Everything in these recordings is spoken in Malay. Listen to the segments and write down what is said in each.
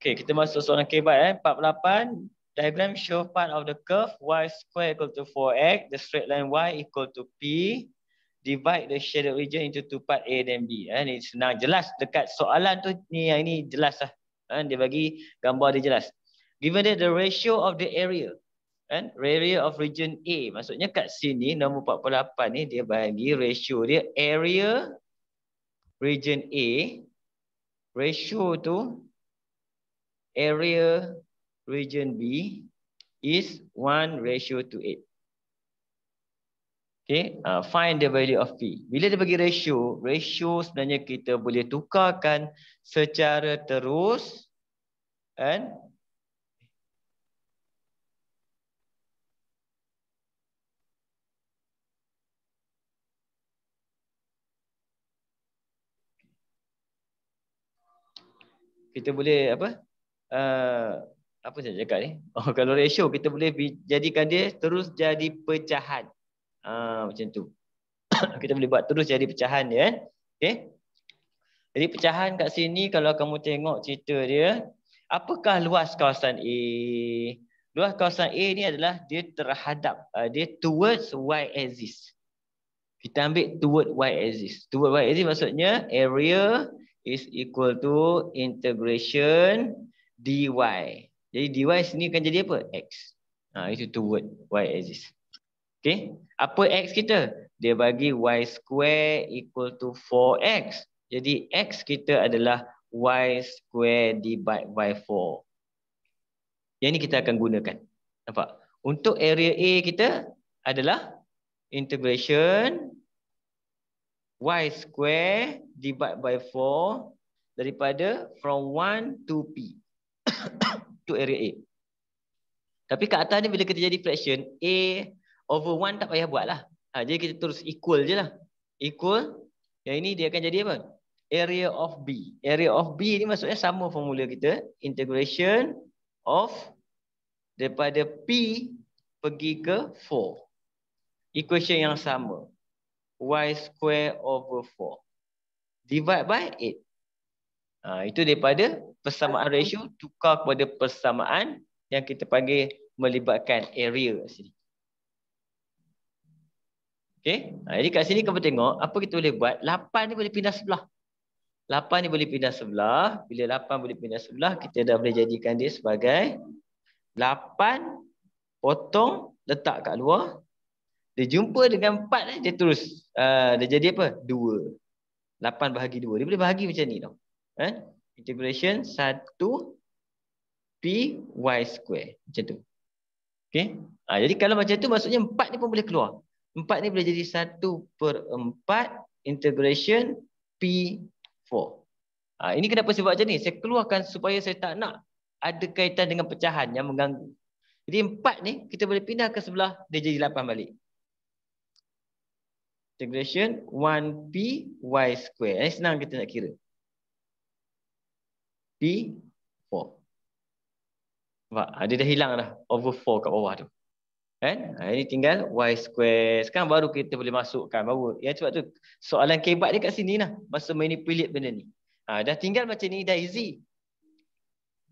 Okay, kita masuk soalan kebat 48. Diagram show part of the curve y square equal to 4x. The straight line y equal to p. Divide the shaded region into two part A dan B. Ni senang, jelas dekat soalan tu ni, yang ini jelas lah. Dia bagi gambar dia jelas. Given that the ratio of the area, area of region A, maksudnya kat sini nombor 48 ni dia bagi ratio dia area region A, ratio tu area region B is 1:8. Okay, find the value of P. Bila dia bagi ratio, ratio sebenarnya kita boleh tukarkan secara terus, kan? Kita boleh apa saya cakap ni? Oh, kalau ratio kita boleh jadikan dia terus jadi pecahan. Macam tu. Kita boleh buat terus jadi pecahan dia, kan? Okay. Jadi pecahan kat sini kalau kamu tengok cerita dia, apakah luas kawasan A? Luas kawasan A ni adalah dia terhadap, dia towards y axis. Kita ambil toward y axis. Toward y axis maksudnya area is equal to integration dy. Jadi dy sini akan jadi apa? X. Itu toward y axis. Okay. Apa X kita? Dia bagi y square equal to 4x. Jadi X kita adalah y square divide by 4. Yang ini kita akan gunakan. Nampak? Untuk area A kita adalah integration y square divide by 4 daripada from 1 to P. To area A. Tapi kat atas ni bila kita jadi fraction, A over 1 tak payah buat lah. Jadi kita terus equal je lah. Equal. Yang ini dia akan jadi apa? Area of B. Area of B ni maksudnya sama formula kita. Integration of daripada P pergi ke 4. Equation yang sama. Y square over 4. Divide by 8. Itu daripada persamaan ratio tukar kepada persamaan yang kita panggil melibatkan area sini. Okay. Jadi kat sini kamu tengok apa kita boleh buat. 8 ni boleh pindah sebelah. 8 ni boleh pindah sebelah. Bila 8 boleh pindah sebelah, kita dah boleh jadikan dia sebagai 8 potong letak kat luar. Dia jumpa dengan 4 dia terus dia jadi apa? 2. 8 bahagi 2. Dia boleh bahagi macam ni tau. Integration 1 P y square. Macam tu. Okay. Jadi kalau macam tu maksudnya 4 ni pun boleh keluar. 4 ni boleh jadi 1/4 integration P4. Ini kenapa saya buat macam ni? Saya keluarkan supaya saya tak nak ada kaitan dengan pecahan yang mengganggu. Jadi 4 ni kita boleh pindah ke sebelah, dia jadi 8 balik. Integration 1P y square. Ini senang kita nak kira. P4. Nampak? Dia dah hilang dah. Over 4 kat bawah tu. Kan? Ini tinggal y square. Sekarang baru kita boleh masukkan. Baru. Ya, sebab tu soalan kebat dia kat sini lah. Masa manipulate benda ni. Dah tinggal macam ni, dah easy.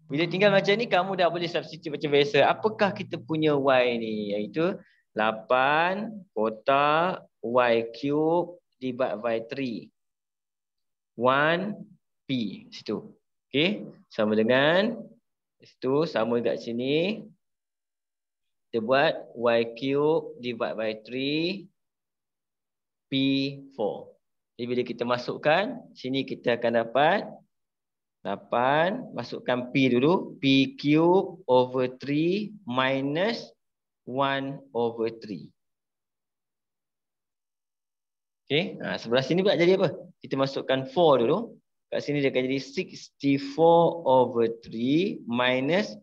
Bila tinggal macam ni, kamu dah boleh substitute macam biasa. Apakah kita punya y ni? Iaitu 8 kotak y cube divide by 3. 1p. Situ. Okay. Sama dengan situ. Sama kat sini. Kita buat y cube divide by 3 P4. Jadi bila kita masukkan, sini kita akan dapat 8, masukkan P dulu. P cube over 3 minus 1/3. Okay, sebelah sini pula jadi apa? Kita masukkan 4 dulu. Kat sini dia akan jadi 64/3 minus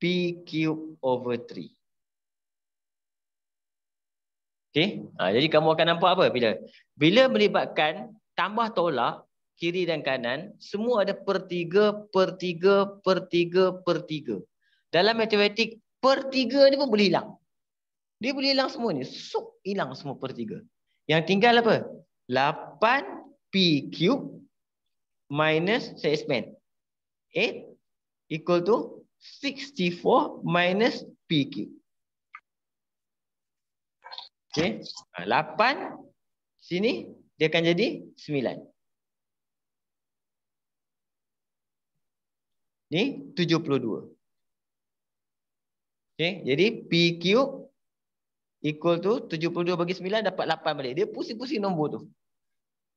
P cube over 3. Okay. Jadi kamu akan nampak apa? Bila melibatkan tambah tolak, kiri dan kanan, semua ada per 3, per 3, per 3, per 3. Dalam matematik, per 3 ni pun boleh hilang. Dia boleh hilang semua ni. Hilang semua per 3. Yang tinggal apa? 8P cube minus, saya expand, 8 equal to 64 minus PQ. Okay. 8 sini dia akan jadi 9. Ni 72. Okay. Jadi PQ equal to 72 bagi 9 dapat 8 balik. Dia pusing-pusing nombor tu.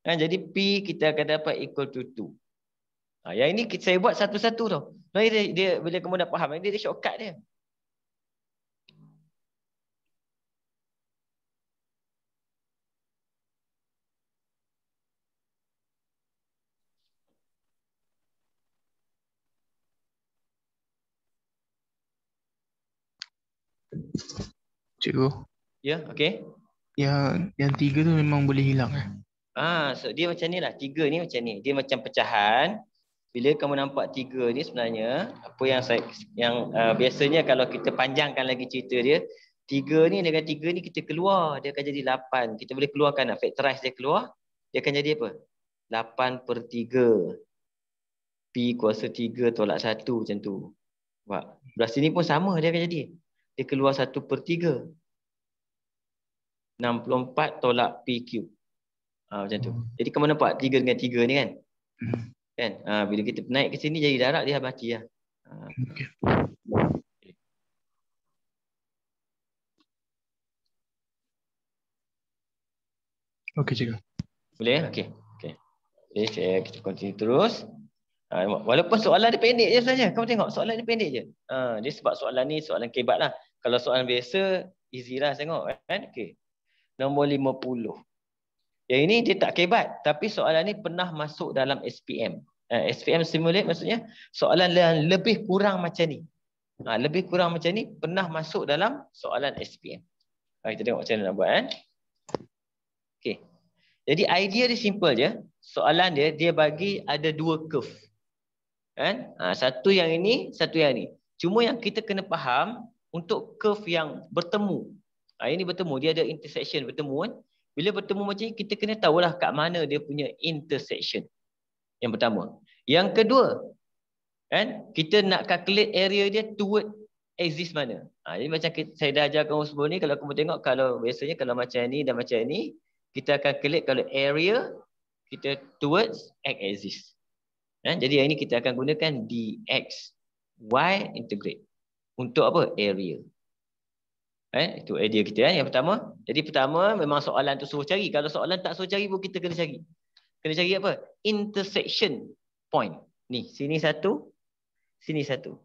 Jadi P kita akan dapat equal to 2. Yang ini saya buat satu-satu tau. Dia bila kamu dah faham, dia shortcut dia. Cikgu. Ya, okey. Yang 3 tu memang boleh hilang So dia macam ni lah. 3 ni macam ni. Dia macam pecahan. Bila kamu nampak 3 ni sebenarnya apa yang biasanya kalau kita panjangkan lagi cerita dia, 3 ni dengan 3 ni kita keluar, dia akan jadi 8. Kita boleh keluarkan factorize dia keluar, dia akan jadi apa? 8/3. P kuasa 3 tolak 1 macam tu. Nampak? Belah sini pun sama dia akan jadi. Dia keluar 1/3. 64 tolak PQ. Macam tu. Jadi kamu nampak 3 dengan 3 ni kan? Kan? Bila kita naik ke sini jadi darab, dia mati lah. Okay. Okey, cikgu. Boleh? Okey. Okey, kita continue terus. Walaupun soalan dia pendek je sebenarnya. Kamu tengok soalan dia pendek je. Dia sebab soalan ni soalan kebat lah. Kalau soalan biasa, easy lah tengok kan. Okey. Nombor 50. Yang ini dia tak kebat. Tapi soalan ni pernah masuk dalam SPM. SPM simulate maksudnya soalan yang lebih kurang macam ni. Lebih kurang macam ni pernah masuk dalam soalan SPM. Kita tengok macam mana nak buat kan. Okey. Jadi idea dia simple je. Soalan dia bagi ada 2 curve. Kan? Satu yang ini, satu yang ini. Cuma yang kita kena faham untuk curve yang bertemu. Ini bertemu, dia ada intersection bertemu kan. Bila bertemu macam ni, kita kena tahulah kat mana dia punya intersection. Yang pertama. Yang kedua, kan? Kita nak calculate area dia toward axis mana. Jadi macam saya dah ajar kamu sebelum ni, kalau kamu tengok, kalau biasanya kalau macam ni dan macam ni, kita akan calculate kalau area kita towards x axis. Jadi yang ini kita akan gunakan dx y integrate. Untuk apa? Area. Itu idea kita yang pertama. Jadi pertama memang soalan tu suruh cari. Kalau soalan tak suruh cari pun kita kena cari. Kena cari apa? Intersection point. Ni, sini satu, sini satu.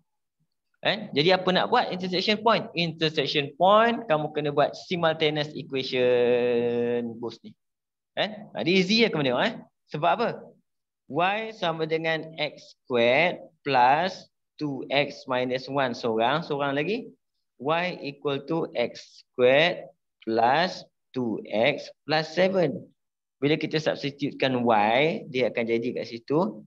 Jadi apa nak buat intersection point? Intersection point kamu kena buat simultaneous equation boost ni. Dia easy lah kamu tengok. Sebab apa? Y sama dengan x squared plus 2x minus 1 seorang lagi. Y equal to x squared plus 2x plus 7. Bila kita substitutekan y, dia akan jadi kat situ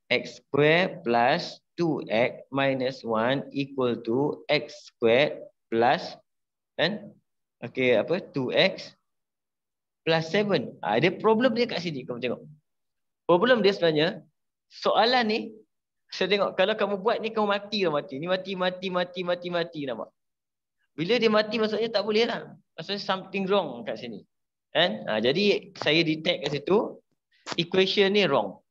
x squared plus 2x minus 1 equal to x squared plus 2x plus 7. Dia problem dia kat sini kamu tengok. Problem dia sebenarnya, soalan ni, saya tengok, kalau kamu buat ni, kamu mati. Ni mati, nampak? Bila dia mati, maksudnya tak boleh lah. Maksudnya something wrong kat sini. Jadi, saya detect kat situ, equation ni wrong.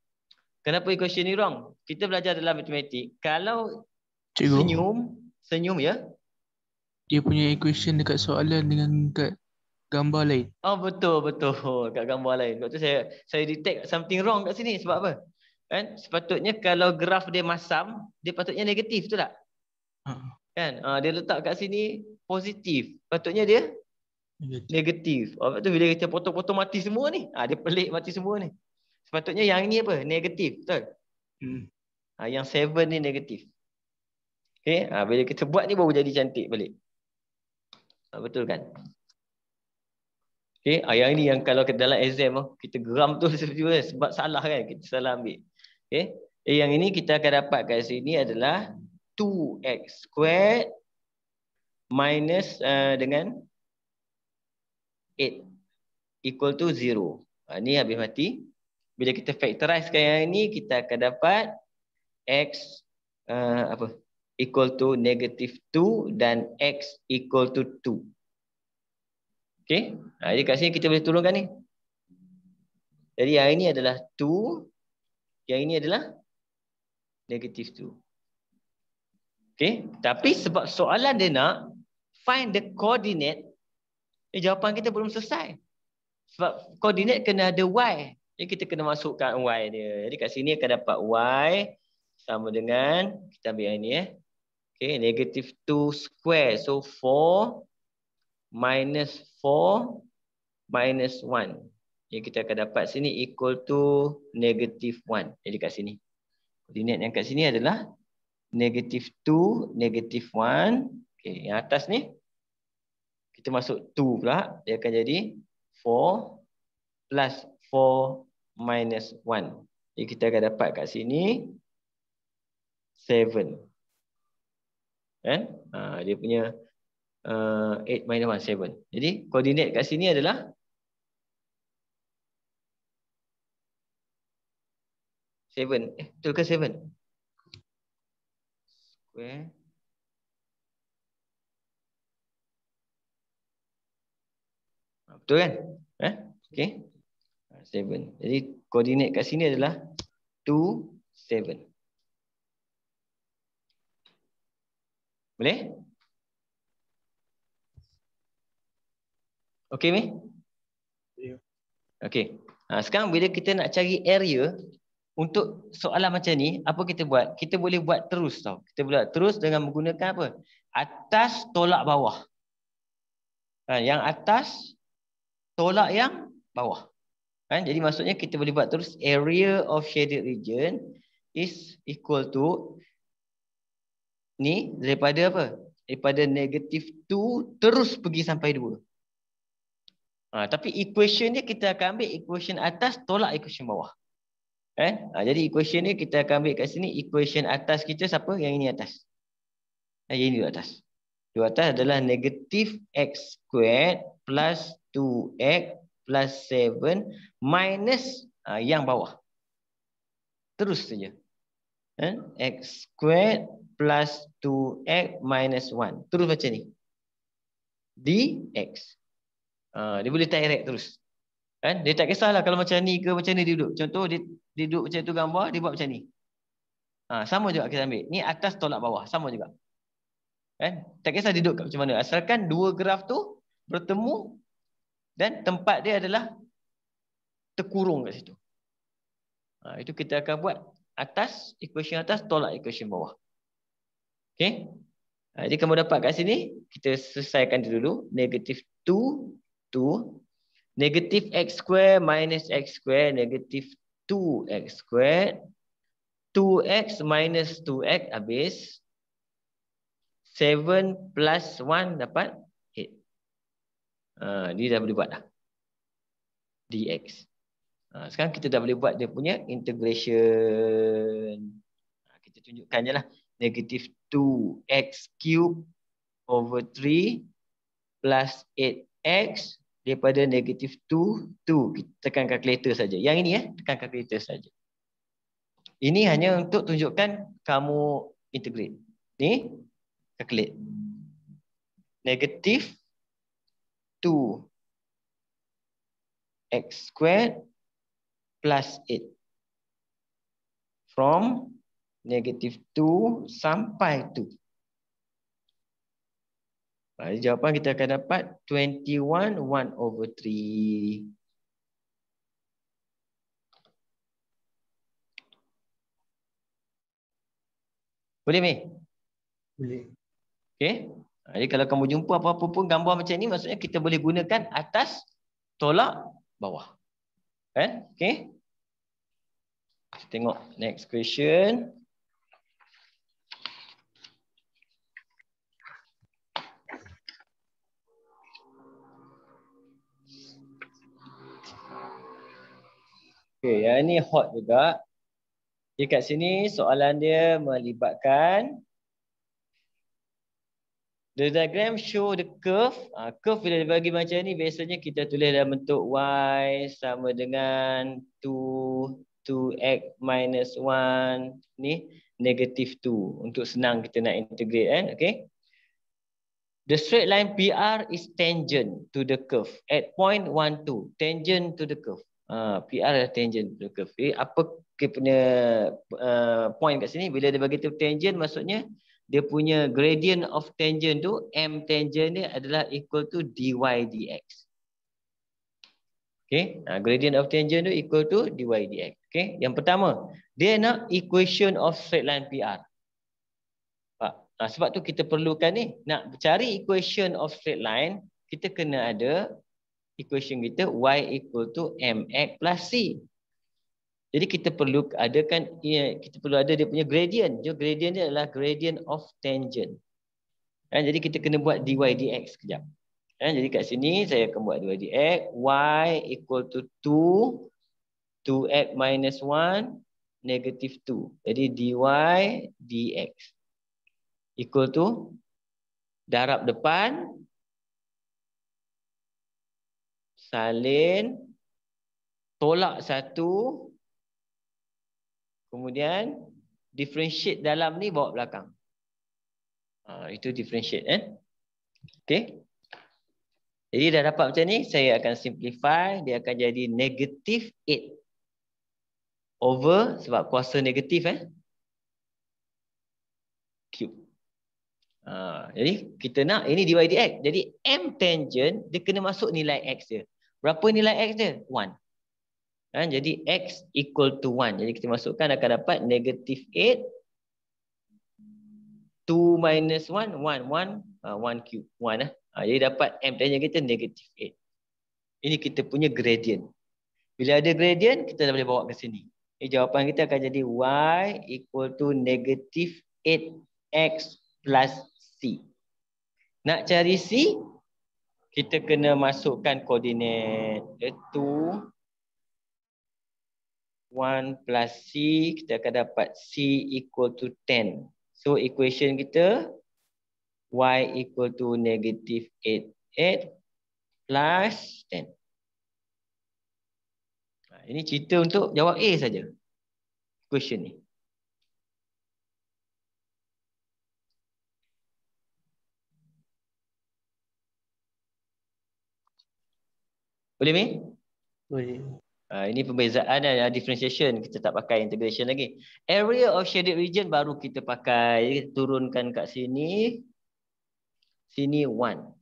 Kenapa equation ni wrong? Kita belajar dalam matematik, kalau Cikgu, senyum ya. dia punya equation dekat soalan dengan kat gambar lain. Betul kat gambar lain. Sebab tu saya detect something wrong kat sini. Sebab apa? Sepatutnya kalau graf dia masam, dia patutnya negatif, betul tak? Dia letak kat sini positif. Patutnya dia negatif. Lepas tu bila kita potong-potong mati semua ni. Dia pelik mati semua ni. Sepatutnya yang ni apa? Negatif, betul? Yang 7 ni negatif. Okay? Bila kita buat ni baru jadi cantik balik. Betul kan? Okay, yang ni yang kalau dalam exam kita geram tu sebab salah kan, kita salah ambil. Okay, yang ini kita akan dapat kat sini adalah 2x squared minus dengan 8 equal to 0. Ni habis mati. Bila kita factorizekan yang ini, kita akan dapat x apa? Equal to -2 dan X equal to 2. Okay. Jadi kat sini kita boleh turunkan ni. Jadi yang ini adalah 2. Yang ini adalah -2. Okay. Tapi sebab soalan dia nak find the coordinate, jawapan kita belum selesai. Sebab koordinat kena ada Y. Jadi kita kena masukkan Y dia. Jadi kat sini akan dapat Y sama dengan, kita ambil yang ini okay, -2 square. So 4 minus 4 minus 1. Jadi kita akan dapat sini equal to -1. Jadi kat sini. Koordinat yang kat sini adalah -2, -1. Okay, yang atas ni, kita masuk 2 pula. Dia akan jadi 4 plus 4 minus 1. Jadi kita akan dapat kat sini 7. Kan? Dia punya 8 minus 1, 7. Jadi koordinat kat sini adalah 7. Betul ke 7? Square. Betul kan? Okay. 7. Jadi koordinat kat sini adalah 2, 7. Boleh? Okey, Mi? Ya. Okey. Sekarang bila kita nak cari area untuk soalan macam ni, apa kita buat? Kita boleh buat terus tau. Kita boleh buat terus dengan menggunakan apa? Atas tolak bawah. Yang atas tolak yang bawah. Jadi maksudnya kita boleh buat terus area of shaded region is equal to ni daripada apa? Daripada -2 terus pergi sampai 2. Tapi equation ni kita akan ambil equation atas tolak equation bawah. Jadi equation ni kita akan ambil kat sini equation atas kita siapa? Yang ini atas. Yang ini duduk atas. Duduk atas adalah -x squared plus 2x plus 7 minus yang bawah. Terus saja. X squared plus 2x minus 1. Terus macam ni. Dx. Dia boleh direct terus. Dia tak kisahlah kalau macam ni ke macam ni dia duduk. Contoh dia duduk macam tu gambar, dia buat macam ni. Sama juga kita ambil. Ni atas tolak bawah. Sama juga. Tak kisah dia duduk kat macam mana. Asalkan dua graf tu bertemu dan tempat dia adalah terkurung kat situ. Itu kita akan buat atas, equation atas tolak equation bawah. Okay. Jadi kamu dapat kat sini, kita selesaikan dulu. -2, 2. -x square minus x square, -2x square. 2x minus 2x habis. 7 plus 1 dapat 8. Dia dah boleh buat dah. Dx. Sekarang kita dah boleh buat dia punya integration. Kita tunjukkan je lah. -2x cube over 3 plus 8x daripada -2, 2. Kita tekan kalkulator saja. Yang ini tekan kalkulator saja. Ini hanya untuk tunjukkan kamu integrate. Ni calculate. -2x squared plus 8. From -2 sampai 2. Jawapan kita akan dapat 21 1/3. Boleh, Mi? Boleh. Okay. Jadi kalau kamu jumpa apa-apa pun gambar macam ni, maksudnya kita boleh gunakan atas tolak bawah. Okay. Kita tengok next question. Okay, yang ni hot juga. Di kat sini soalan dia melibatkan the diagram show the curve. Curve bila dibagi macam ni biasanya kita tulis dalam bentuk y sama dengan 2x minus 1 ni. negative 2 untuk senang kita nak integrate kan. Okay. The straight line PR is tangent to the curve at point 1, 2. Tangent to the curve. PR adalah tangent to the curve. Apa kita punya point kat sini? Bila dia bagi tu tangent, maksudnya dia punya gradient of tangent tu, M tangent dia adalah equal to dy dx. Okay. Gradient of tangent tu equal to dy dx. Okay. Yang pertama, dia nak equation of straight line PR. Sebab tu kita perlukan ni, nak cari equation of straight line, kita kena ada equation kita y equal to mx plus c. Jadi kita perlu adakan, kita perlu ada dia punya gradient. So gradient dia adalah gradient of tangent. Jadi kita kena buat dy dx sekejap. Jadi kat sini saya akan buat dy dx, y equal to 2, 2x minus 1, negative 2. Jadi dy dx. Equal to darab depan salin tolak 1, kemudian differentiate dalam ni bawa belakang. Itu differentiate Okay. Jadi dah dapat macam ni, saya akan simplify, dia akan jadi negative 8 over, sebab kuasa negatif cube. Jadi kita nak ini dy dx. Jadi m tangent dia kena masuk nilai x dia. Berapa nilai x dia? 1. Jadi x equal to 1. Jadi kita masukkan akan dapat negative 8. 2 minus 1, 1 cube. 1. Jadi dapat m tangent kita negative 8. Ini kita punya gradient. Bila ada gradient, kita dah boleh bawa ke sini. Jawapan kita akan jadi y equal to negative 8x plus C. Nak cari C, kita kena masukkan koordinat 2, 1 plus C, kita akan dapat C equal to 10. So equation kita, y equal to negative 8 plus 10. Ini cerita untuk jawab A saja. Question ni. Boleh, Mi? Boleh. Ini perbezaan dan differentiation. Kita tak pakai integration lagi. Area of shaded region baru kita pakai. Turunkan kat sini. Sini 1.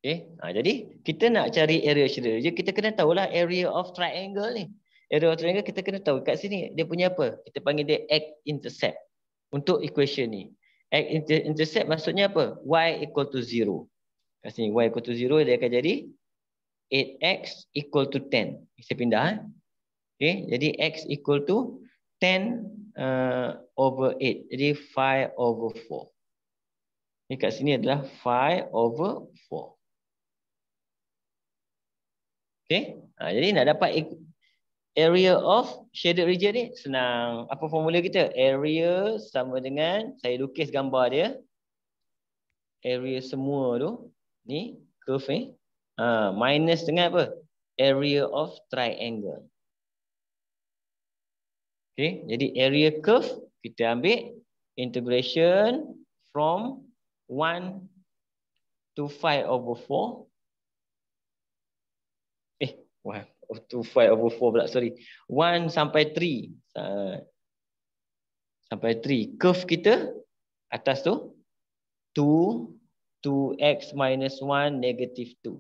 Okay. Jadi kita nak cari area shaded region. Kita kena tahulah area of triangle ni. Area of triangle kita kena tahu. Kat sini dia punya apa? Kita panggil dia x-intercept. Untuk equation ni. X-intercept maksudnya apa? Y equal to 0. Kat sini y equal to 0 dia akan jadi 8x equal to 10. Saya pindah. Okay. Jadi x equal to 10 over 8. Jadi 5 over 4. Ini kat sini adalah 5 over 4. Okay. Jadi nak dapat area of shaded region ni senang. Apa formula kita? Area sama dengan, saya lukis gambar dia. Area semua tu. Ni curve ni. Minus dengan apa? Area of triangle. Okay, jadi area curve kita ambil integration from 1 to 5 over 4. 1 to 5 over 4 pula, sorry. 1 sampai 3. Sampai 3. Curve kita atas tu 2, 2x minus 1 negative 2.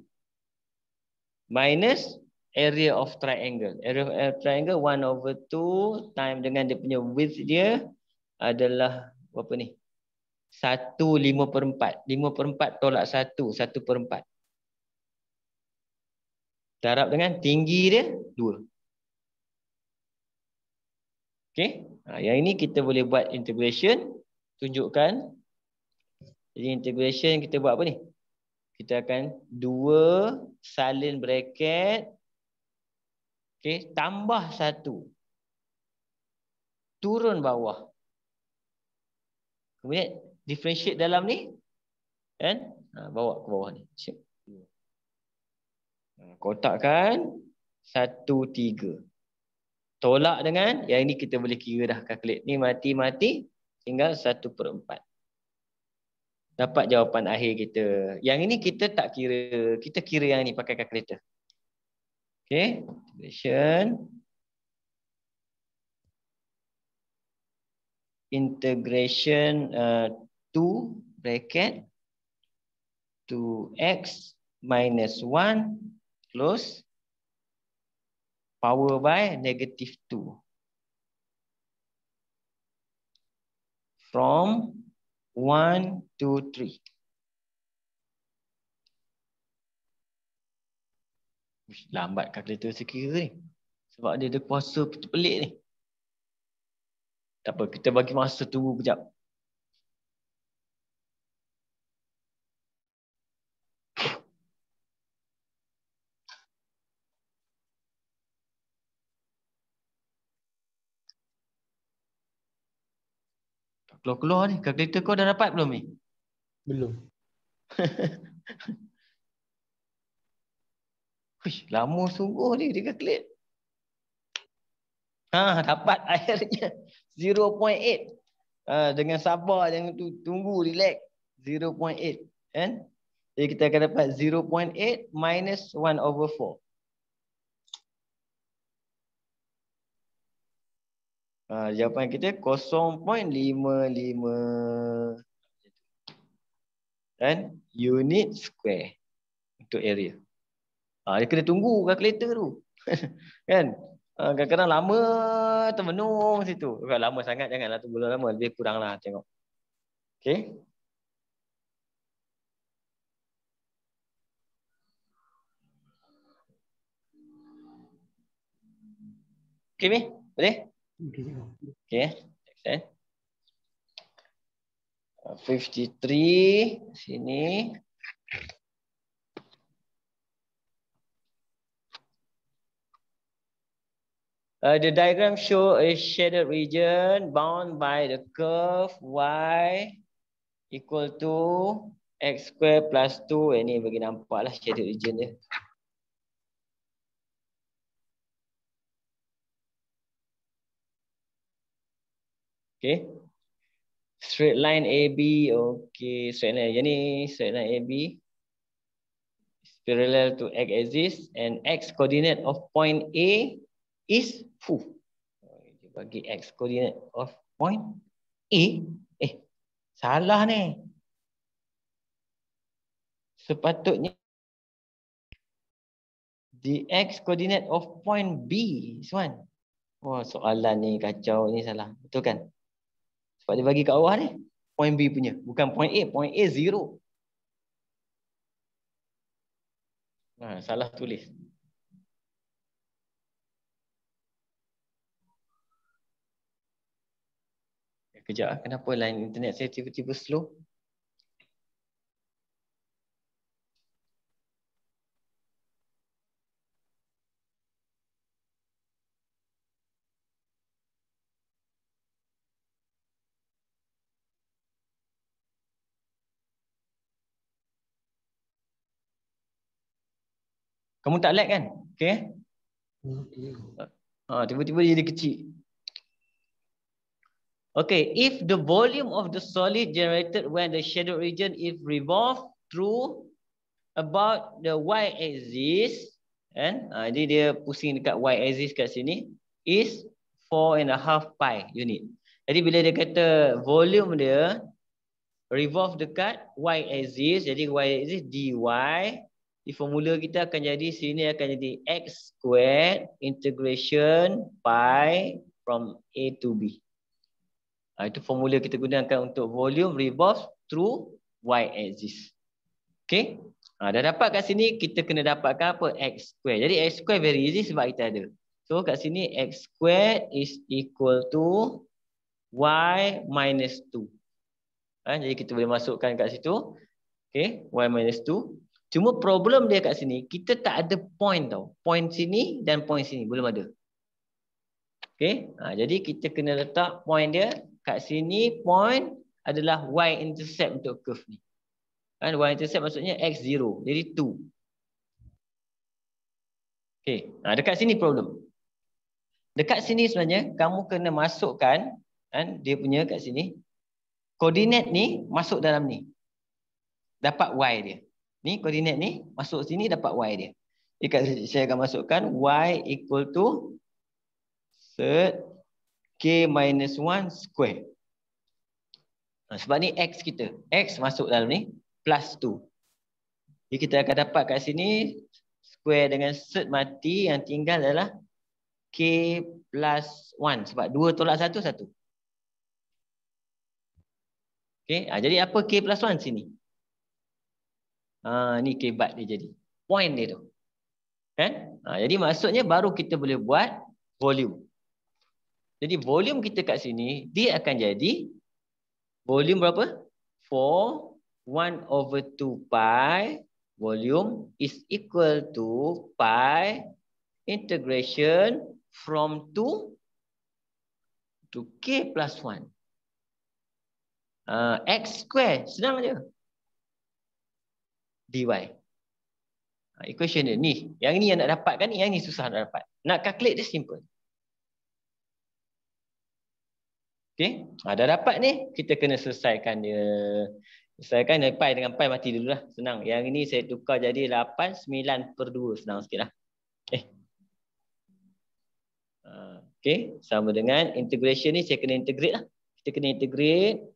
Minus area of triangle. Area of triangle 1 over 2 time dengan dia punya width dia adalah berapa ni? 1 5/4. 5/4 tolak 1, 1/4. Darab dengan tinggi dia 2. Okey. Yang ini kita boleh buat integration. Tunjukkan. Jadi integration kita buat apa ni? Kita akan 2 salin bracket. Okey, tambah 1. Turun bawah. Kemudian differentiate dalam ni. Kan? Bawa ke bawah ni. Kotakkan 1, 3. Tolak dengan yang ini kita boleh kira dah calculate. Ni mati-mati tinggal 1/4. Dapat jawapan akhir kita. Yang ini kita tak kira. Kita kira yang ni pakai calculator. Okay. Integration 2 bracket 2x minus 1 close power by negative 2 from 1 to 3. Lambat kalkulator saya kira ni. Sebab dia ada kuasa pelik ni. Tak apa, kita bagi masa tunggu kejap. Keluar-keluar ni. Kalkulator kau dah dapat belum ni? Belum. Huish, lama sungguh ni dia calculate. Dapat akhirnya 0.8. Dengan sabar, jangan tunggu, relax. 0.8. Kan? Jadi kita akan dapat 0.8 minus 1/4. Jawapan kita 0.55. Dan unit square untuk area. Dia kena tunggu kalkulator tu. Kan? Kadang-kadang lama termenung situ. Bukan lama sangat, janganlah tunggu lama. Lebih kuranglah tengok. Okay. Okay, Mi? Boleh? Okay. Next, 53 sini. The diagram show a shaded region bound by the curve y equal to x square plus 2. Ini bagi nampaklah shaded region dia. Okay. Straight line AB. Okay. Straight line. Jadi straight line AB is parallel to x axis and x coordinate of point A is bagi x coordinate of point A. Salah ni. Sepatutnya the x coordinate of point B is 1. Wah, soalan ni kacau ni, salah. Betul kan? Sebab dia bagi kat bawah ni point B punya, bukan point A. Point A 0. Salah tulis. Kejap, kenapa line internet saya tiba-tiba slow? Kamu tak lag kan? Okay. Tiba-tiba jadi kecil. Okay, if the volume of the solid generated when the shadowed region is revolved through about the y-axis, kan? Jadi dia pusing dekat y-axis kat sini, is 4.5 pi unit. Jadi bila dia kata volume dia revolve dekat y-axis, jadi y-axis dy, di formula kita akan jadi, sini akan jadi x squared integration pi from A to B. Itu formula kita gunakan untuk volume revolve through y-axis. Okay. Dah dapat kat sini, kita kena dapatkan apa? X square. Jadi x square very easy sebab kita ada. So kat sini x square is equal to y minus 2. Jadi kita boleh masukkan kat situ. Okay, y minus 2. Cuma problem dia kat sini, kita tak ada point tau. Point sini dan point sini, belum ada. Okay, jadi kita kena letak point dia. Kat sini point adalah y-intercept untuk curve ni. Y-intercept maksudnya x0, jadi 2. Okay, dekat sini problem. Dekat sini sebenarnya kamu kena masukkan kan dia punya kat sini. Koordinat ni masuk dalam ni. Dapat y dia. Ni koordinat ni masuk sini dapat y dia. Jadi saya akan masukkan y equal to set k minus 1 square. Sebab ni x kita. X masuk dalam ni plus 2. Jadi kita akan dapat kat sini square dengan set mati yang tinggal adalah k plus 1. Sebab 2 tolak 1, 1. Okay. Jadi apa k plus 1 sini? Ni k bat dia jadi. Point dia tu. Kan? Jadi maksudnya baru kita boleh buat volume. Jadi volume kita kat sini, dia akan jadi volume berapa? 4, 1/2 pi volume is equal to pi integration from 2 to k plus 1. X square, senang aja. dy. Equation dia ni. Yang ni yang nak dapatkan ni, yang ni susah nak dapat. Nak calculate dia simple. Okay. Dah dapat ni, kita kena selesaikan dia. Selesaikan dari pi dengan pi mati dulu lah. Senang. Yang ini saya tukar jadi 8, 9/2. Senang sikit lah. Okay. Sama dengan integration ni, saya kena integrate lah. Kita kena integrate.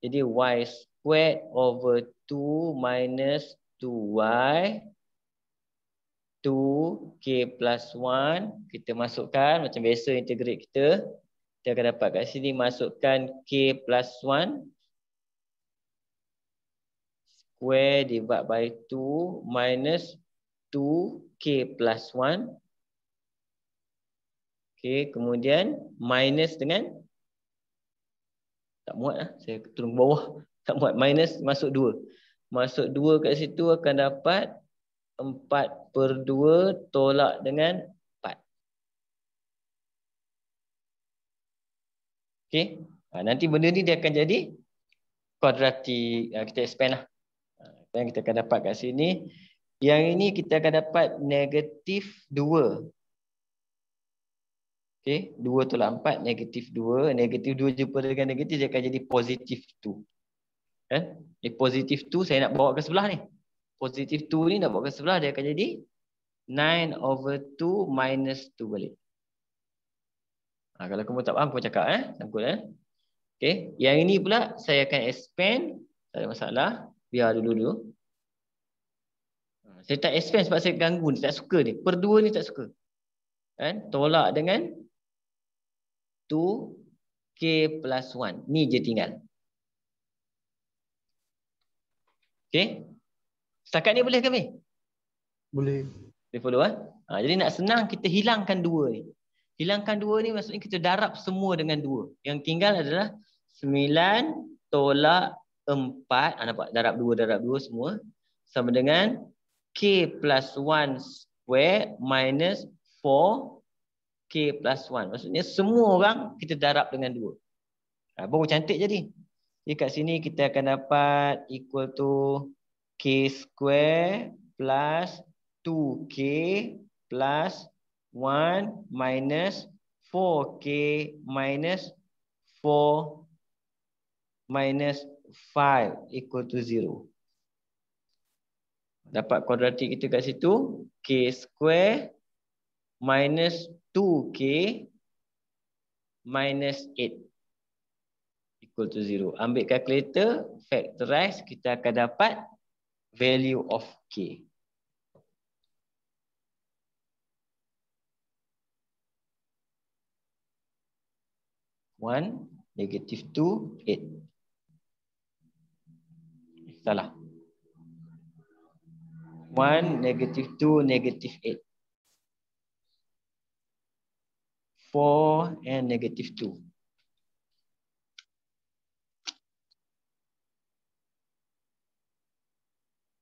Jadi y squared over 2 minus 2y 2k plus 1. Kita masukkan macam biasa integrate kita. Kita akan dapat kat sini masukkan k plus 1 square divided by 2 minus 2k plus 1. Okay, kemudian minus dengan tak muat lah. Saya turun ke bawah. Tak muat. Minus masuk 2. Masuk 2 kat situ akan dapat 4/2 tolak dengan 4. Okay. Nanti benda ni dia akan jadi kuadratik. Kita expand lah. Yang kita akan dapat kat sini. Yang ini kita akan dapat negatif 2. Okay. 2 tolak 4, negatif 2. Negatif 2 jumpa dengan negatif, dia akan jadi positif 2. Positif 2 saya nak bawa ke sebelah ni. Positif 2 ni nak bawa ke sebelah, dia akan jadi 9/2 minus 2 balik. Kalau kamu tak faham, kamu cakap. Sangkut. Okay. Yang ini pula saya akan expand. Tak ada masalah. Biar dulu. Saya tak expand sebab saya ganggu ni. Tak suka ni. Per 2 ni tak suka. Tolak dengan 2k plus 1. Ni je tinggal. Okay. Setakat ni boleh ke Mi? Boleh. Boleh follow jadi nak senang kita hilangkan 2 ni. Hilangkan 2 ni maksudnya kita darab semua dengan 2. Yang tinggal adalah 9 tolak 4. Nampak? Darab 2 semua. Sama dengan k plus 1 square minus 4k plus 1. Maksudnya semua orang kita darab dengan 2. Baru cantik jadi. Jadi kat sini kita akan dapat equal to k square plus 2k plus 1 minus 4k minus 4 minus 5 equal to 0. Dapat kuadratik kita kat situ. K square minus 2k minus 8 equal to 0. Ambil calculator, factorize, kita akan dapat value of k. -2, 8. Salah. 1, -2, -8. 4 and -2.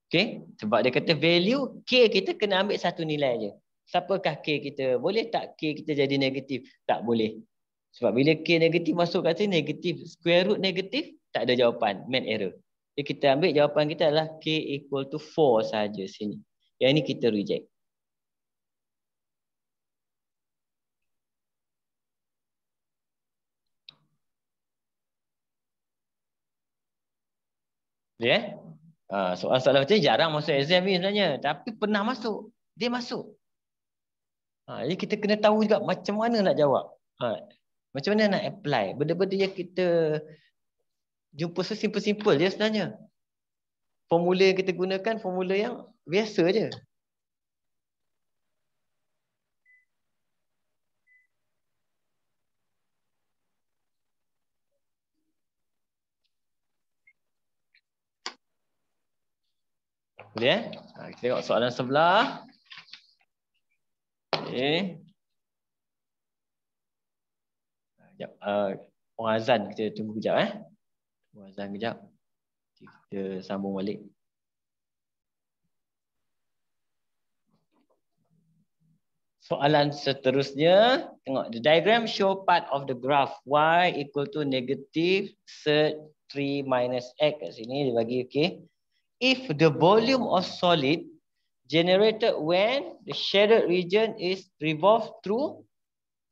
Okay, sebab dia kata value k kita kena ambil satu nilai je. Siapakah k kita? Boleh tak k kita jadi negatif? Tak boleh. Sebab bila k negatif masuk kat sini negatif, square root negatif, tak ada jawapan, math error. Jadi kita ambil jawapan kita adalah k equal to 4 saja sini. Yang ini kita reject. Ya. Soalan-soalan macam ni jarang masuk exam ni sebenarnya. Tapi pernah masuk. Dia masuk. Jadi kita kena tahu juga macam mana nak jawab. Macam mana nak apply. Benda-benda yang kita jumpa sesimpel-simpel je sebenarnya. Formula yang kita gunakan formula yang biasa je. Boleh kita tengok soalan sebelah. Okay. Sekejap. Orang azan, kita tunggu kejap. Orang azan kejap. Kita sambung balik. Soalan seterusnya, tengok the diagram show part of the graph y equal to negative cert 3 minus x. Kat sini dia bagi okay. If the volume of solid generated when the shaded region is revolved through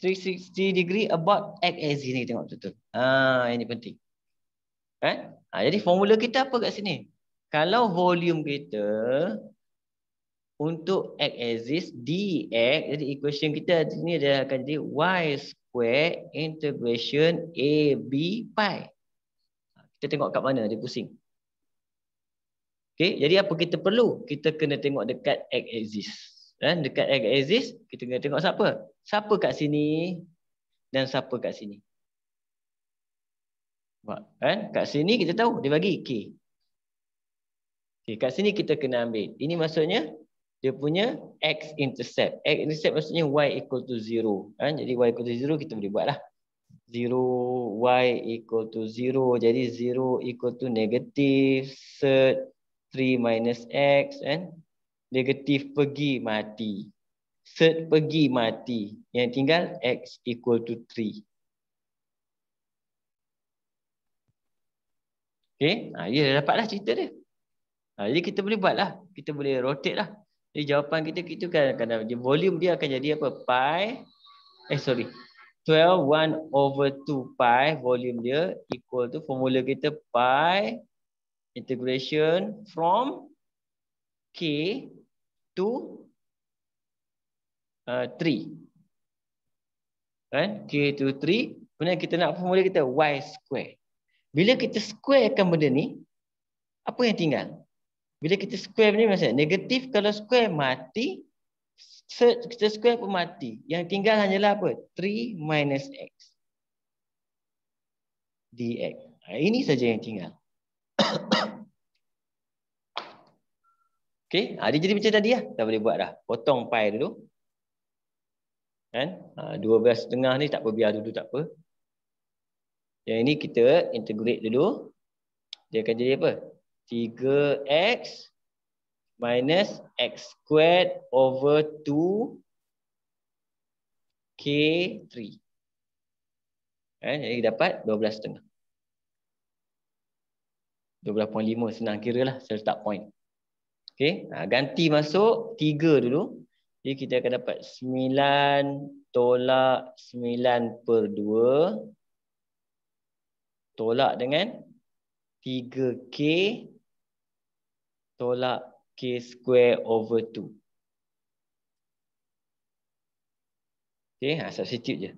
360 degree about x axis ni, tengok betul. Ini penting. Jadi formula kita apa kat sini? Kalau volume kita untuk x axis dx, jadi equation kita ni dia akan jadi y square integration ab pi. Kita tengok kat mana dia pusing. Okey, jadi apa kita perlu? Kita kena tengok dekat x axis. Dekat x axis kita kena tengok siapa? Siapa kat sini dan siapa kat sini. Kat sini kita tahu dia bagi k. Okey, kat sini kita kena ambil. Ini maksudnya dia punya x-intercept. X-intercept maksudnya y equal to 0. Jadi y equal to 0 kita boleh buat lah. 0, y equal to 0. Jadi 0 equal to negative cert 3 minus x. Negatif pergi mati. Cert pergi mati. Yang tinggal x equal to 3. Okay, dia dah dapatlah cerita dia. Jadi kita boleh buat lah. Kita boleh rotate lah. Jadi jawapan kita kan volume dia akan jadi apa? Pi 12 1/2 pi volume dia equal to formula kita pi integration from k to 3. K to 3. Kemudian kita nak formula kita y square. Bila kita squarekan benda ni, apa yang tinggal? Bila kita square ni maksudnya negatif, kalau square mati, kita square pun mati. Yang tinggal hanyalah apa? 3 minus x dx. Ini saja yang tinggal. Okey, dia jadi macam tadi lah. Kita boleh buat dah. Potong pi dulu. 12,5 ni tak apa, biar dulu tak apa. Yang ini kita integrate dulu. Dia akan jadi apa? 3x minus x squared over 2 k3. Jadi dapat 12,5. 12.5 senang kira lah. Saya letak point. Okey, ganti masuk 3 dulu. Jadi kita akan dapat 9 tolak 9/2 tolak dengan 3k tolak k square over 2. Okey, substitute je.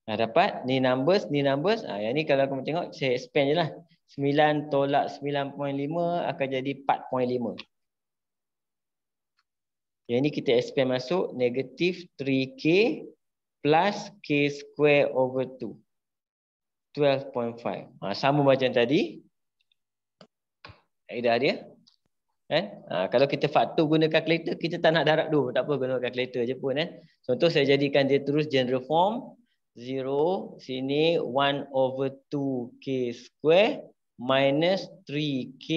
Dapat ni numbers. Yang ni kalau kamu tengok, saya expand je lah. 9 tolak 9.5 akan jadi 4.5. Yang ni kita expand masuk negatif 3k plus k square over 2. 12.5. Sama macam tadi. Kaedah dia. Kalau kita faktor guna kalkulator, kita tak nak darab dulu. Tak apa, guna kalkulator je pun. Contoh saya jadikan dia terus general form. 0, sini 1/2k square minus 3k.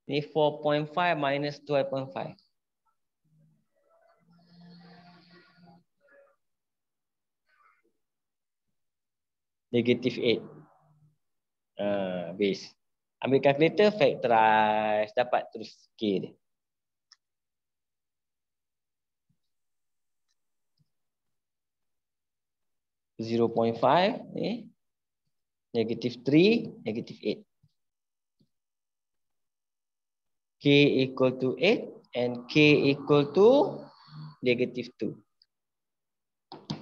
Ini 4.5 minus 12.5. Negatif 8. Base. Ambil kalkulator, factorize. Dapat terus k dia. -0.5 ni. Negatif 3, negatif 8. equal to 8 and K equal to -2.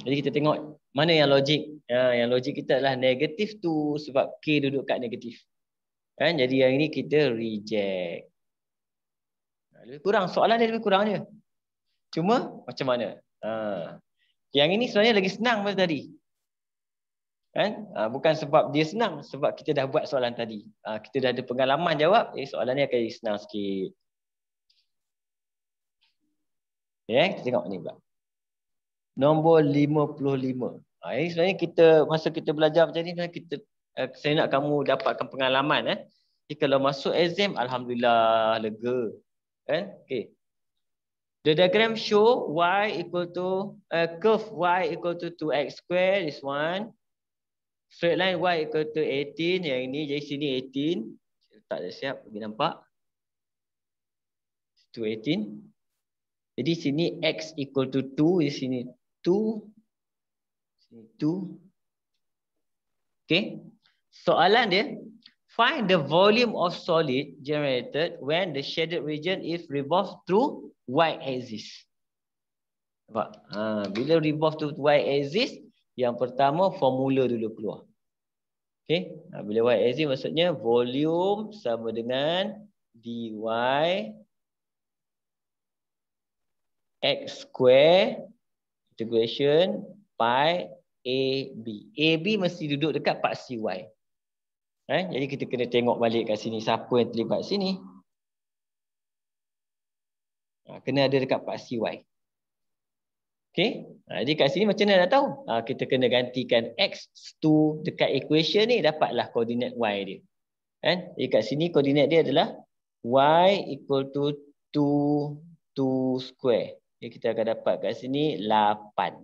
Jadi kita tengok mana yang logik. Yang logik kita adalah -2 sebab K duduk kat negatif. Kan? Jadi yang ini kita reject. Lebih kurang. Soalan dia lebih kurang je. Cuma macam mana? Yang ini sebenarnya lagi senang daripada tadi. Kan? Bukan sebab dia senang. Sebab kita dah buat soalan tadi. Kita dah ada pengalaman jawab. Soalan ni akan senang sikit. Okay, kita tengok ni pula. Nombor 55. Ini sebenarnya kita masa kita belajar macam ni kita saya nak kamu dapatkan pengalaman Jadi kalau masuk exam alhamdulillah lega. Kan? Okey. The diagram show y equal to curve y equal to 2x square this one. Straight line y equal to 18 yang ini jadi sini 18. Tak dah siap bagi nampak. 218. Jadi sini x equal to 2 di sini 2. Sini 2. Okay. Soalan dia, find the volume of solid generated when the shaded region is revolved through y-axis. Nampak? Bila revolve to y-axis, yang pertama formula dulu keluar. Okay. Bila y-axis maksudnya volume sama dengan dy x square integration pi AB. AB mesti duduk dekat paksi Y. Jadi kita kena tengok balik kat sini. Siapa yang terlibat sini? Kena ada dekat paksi Y. Okay. Jadi kat sini macam mana nak tahu? Kita kena gantikan X2 dekat equation ni. Dapatlah koordinat Y dia. Jadi kat sini koordinat dia adalah Y equal to 2 square. Jadi kita akan dapat kat sini 8.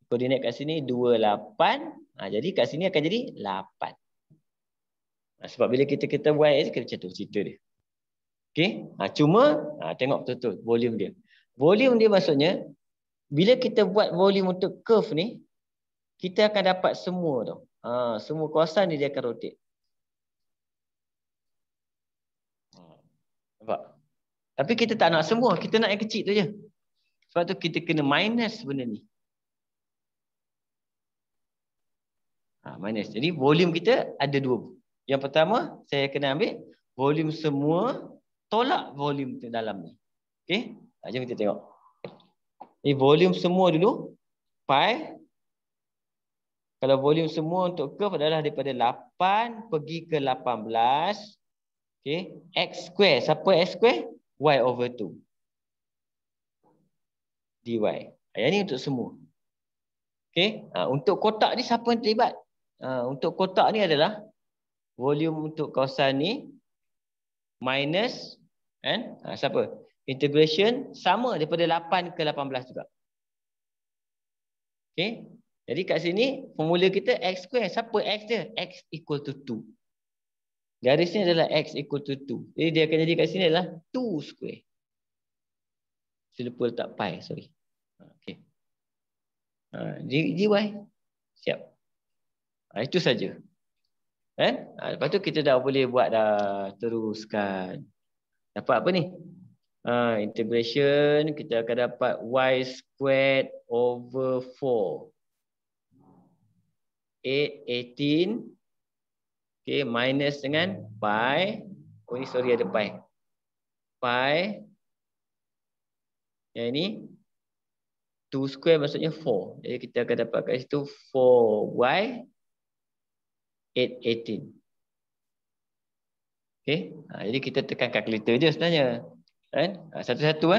Koordinat kat sini 28. Jadi kat sini akan jadi 8. Sebab bila kita buat kita macam tu cerita dia. Okey. Cuma tengok betul-betul volume dia. Volume dia maksudnya bila kita buat volume untuk curve ni kita akan dapat semua tau. Semua kawasan ni dia akan rotate. Nampak? Tapi kita tak nak semua, kita nak yang kecil tu je. Sebab tu kita kena minus benda ni. Minus. Jadi volume kita ada dua. Yang pertama saya kena ambil volume semua tolak volume dalam ni. Okey? Jom kita tengok. Ini volume semua dulu pi. Kalau volume semua untuk curve adalah daripada 8 pergi ke 18. Okey, x square. Siapa x square? Y over 2 dy. Yang ni untuk semua. Okey, untuk kotak ni siapa yang terlibat? Untuk kotak ni adalah volume untuk kawasan ni minus siapa? Integration sama daripada 8 ke 18 juga. Okey. Jadi kat sini formula kita x square. Siapa x dia? X equal to 2. Garis ni adalah x equal to 2. Jadi dia akan jadi kat sini adalah 2 square. Saya lupa letak pi, sorry. Okey. dy. Siap. Itu saja. Lepas tu kita dah boleh buat dah. Teruskan. Dapat apa ni? Integration. Kita akan dapat y squared over 4. 18. Okay, minus dengan pi. Oh ni sorry ada pi. Pi. Yang ini 2 square maksudnya 4. Jadi kita akan dapat kat situ 4y 18. Okay. Jadi kita tekan kalkulator je sebenarnya. Satu-satu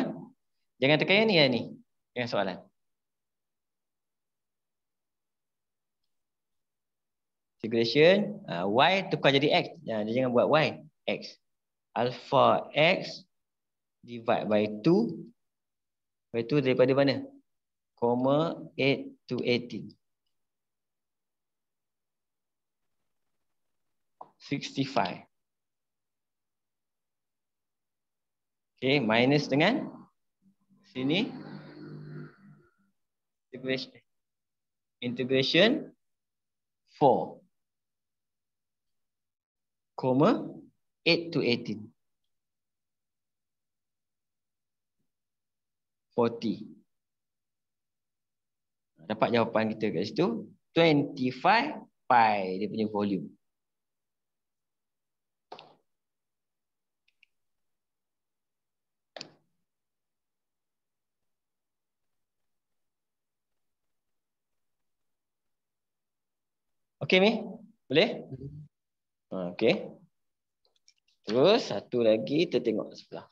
Jangan tekan yang ni. Yang soalan. Integration y tukar jadi x. Dia jangan buat y. X. Alpha x divide by 2. By 2 daripada mana? 8 to 18. 65. Okay, minus dengan sini. Integration 4. 8 to 18. 40. Dapat jawapan kita kat situ. 25 pi dia punya volume. Okey, Mi? Boleh? Okey. Terus satu lagi kita tengok sebelah.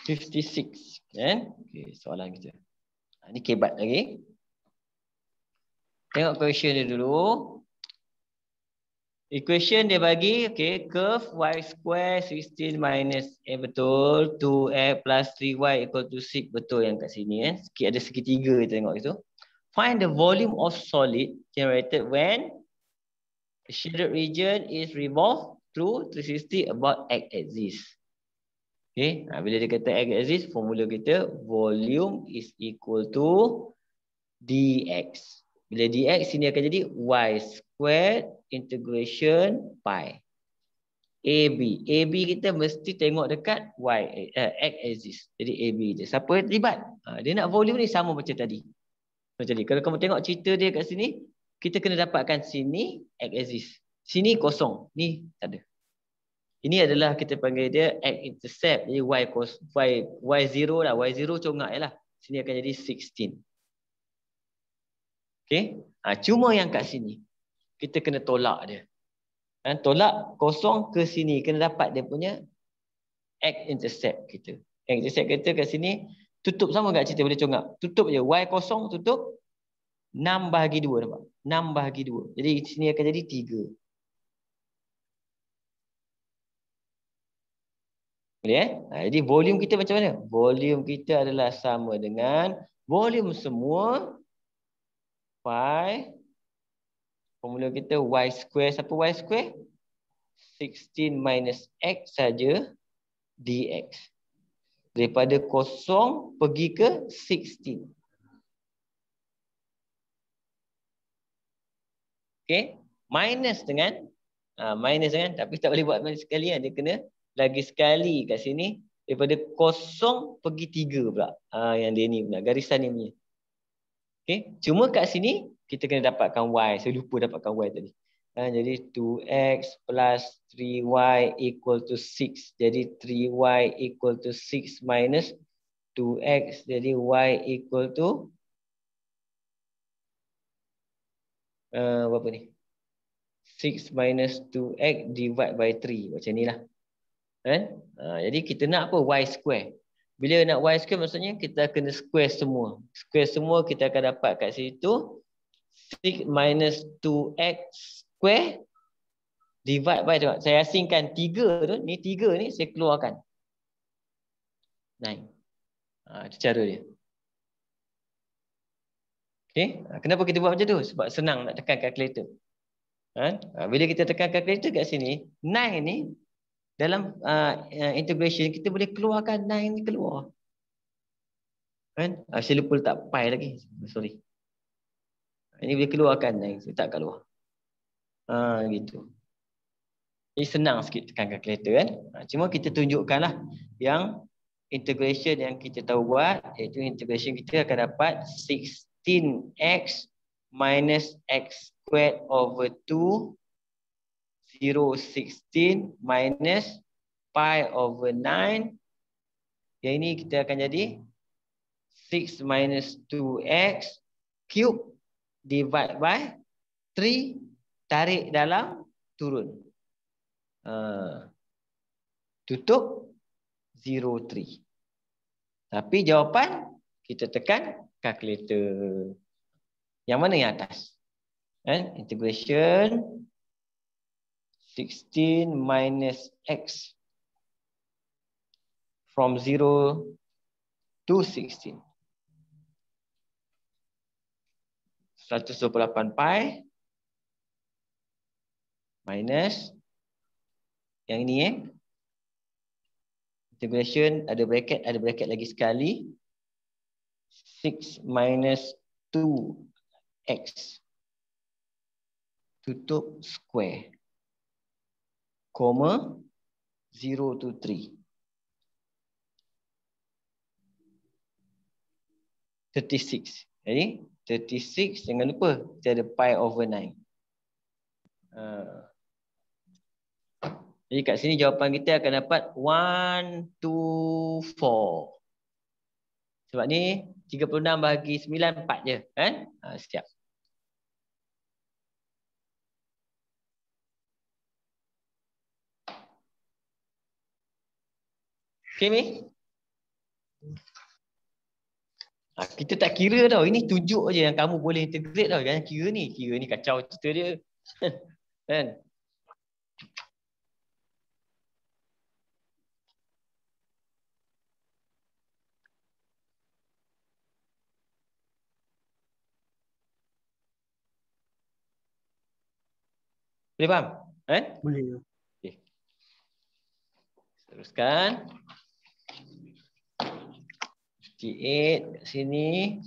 $56. Kan? Okey, soalan kita. Ini kebat lagi. Tengok question dia dulu. Equation dia bagi, okay, curve y square 16 minus a betul, 2x plus 3y equal to 6 betul yang kat sini. Ada segitiga kita tengok itu. Find the volume of solid generated when the shaded region is revolved through 360 about x-axis. Okay, bila dia kata x-axis, formula kita volume is equal to dx. Bila dx sini akan jadi y squared integration pi. AB. AB kita mesti tengok dekat x axis. Jadi AB je. Siapa yang terlibat? Dia nak volume ni sama macam tadi. Jadi kalau kamu tengok cerita dia kat sini, kita kena dapatkan sini x axis. Sini kosong. Ni tak ada. Ini adalah kita panggil dia x intercept. Jadi y0 lah. Y0 congak je lah. Sini akan jadi 16. Okay. Cuma yang kat sini kita kena tolak dia. Tolak kosong ke sini. Kena dapat dia punya x-intercept kita. X-intercept kita kat sini tutup sama tak cerita boleh congak. Tutup je. Y kosong tutup 6/2 nampak. 6/2. Jadi sini akan jadi 3. Boleh jadi volume kita macam mana? Volume kita adalah sama dengan volume semua pi. Formula kita y square. Siapa y square? 16 minus x saja dx. Daripada kosong pergi ke 16. Okay. Minus dengan tapi tak boleh buat minus sekali kan. Dia kena lagi sekali kat sini. Daripada kosong pergi 3 pula. Yang dia ni pula. Garisan ni punya. Okay. Cuma kat sini kita kena dapatkan y. Saya lupa dapatkan y tadi. Jadi 2x plus 3y equal to 6. Jadi 3y equal to 6 minus 2x. Jadi y equal to berapa ni? 6 minus 2x divide by 3. Macam ni lah. Jadi kita nak apa? Y square. Bila nak y square maksudnya kita kena square semua. Square semua kita akan dapat kat situ 6 minus 2x square divide by, tengok, saya asingkan 3 tu, ni 3 ni saya keluarkan 9. Itu cara dia. Okay. Kenapa kita buat macam tu? Sebab senang nak tekan kalkulator. Bila kita tekan kalkulator kat sini, 9 ni dalam integration kita boleh keluarkan 9 ni keluar. Saya lupa letak pi lagi. Sorry. Ini boleh keluarkan 9, saya tak keluar. Gitu. Ini senang sikit tekan kalkulator kan. Cuma kita tunjukkanlah yang integration yang kita tahu buat, iaitu integration kita akan dapat 16x minus x squared over 2 016 minus pi over 9. Yang ini kita akan jadi 6 minus 2x cube divide by 3, tarik dalam, turun. Tutup 03. Tapi jawapan kita tekan kalkulator. Yang mana yang atas? Integration 16 minus x from 0 to 16. 128 pi minus yang ini integration ada bracket lagi sekali 6 minus 2x tutup square koma 0 to 3. 36. Jadi 36 jangan lupa kita ada pi over 9. Jadi kat sini jawapan kita akan dapat 1, 2, 4. Sebab ni 36 bahagi 9, 4 je. Kan? Siap. Okay, Mi? Kita tak kira tau. Ini tunjuk je yang kamu boleh integrate tau. Jangan kira ni. Kira ni kacau cerita dia. Kan? Boleh faham? Boleh. Okay. Teruskan. 58 kat sini.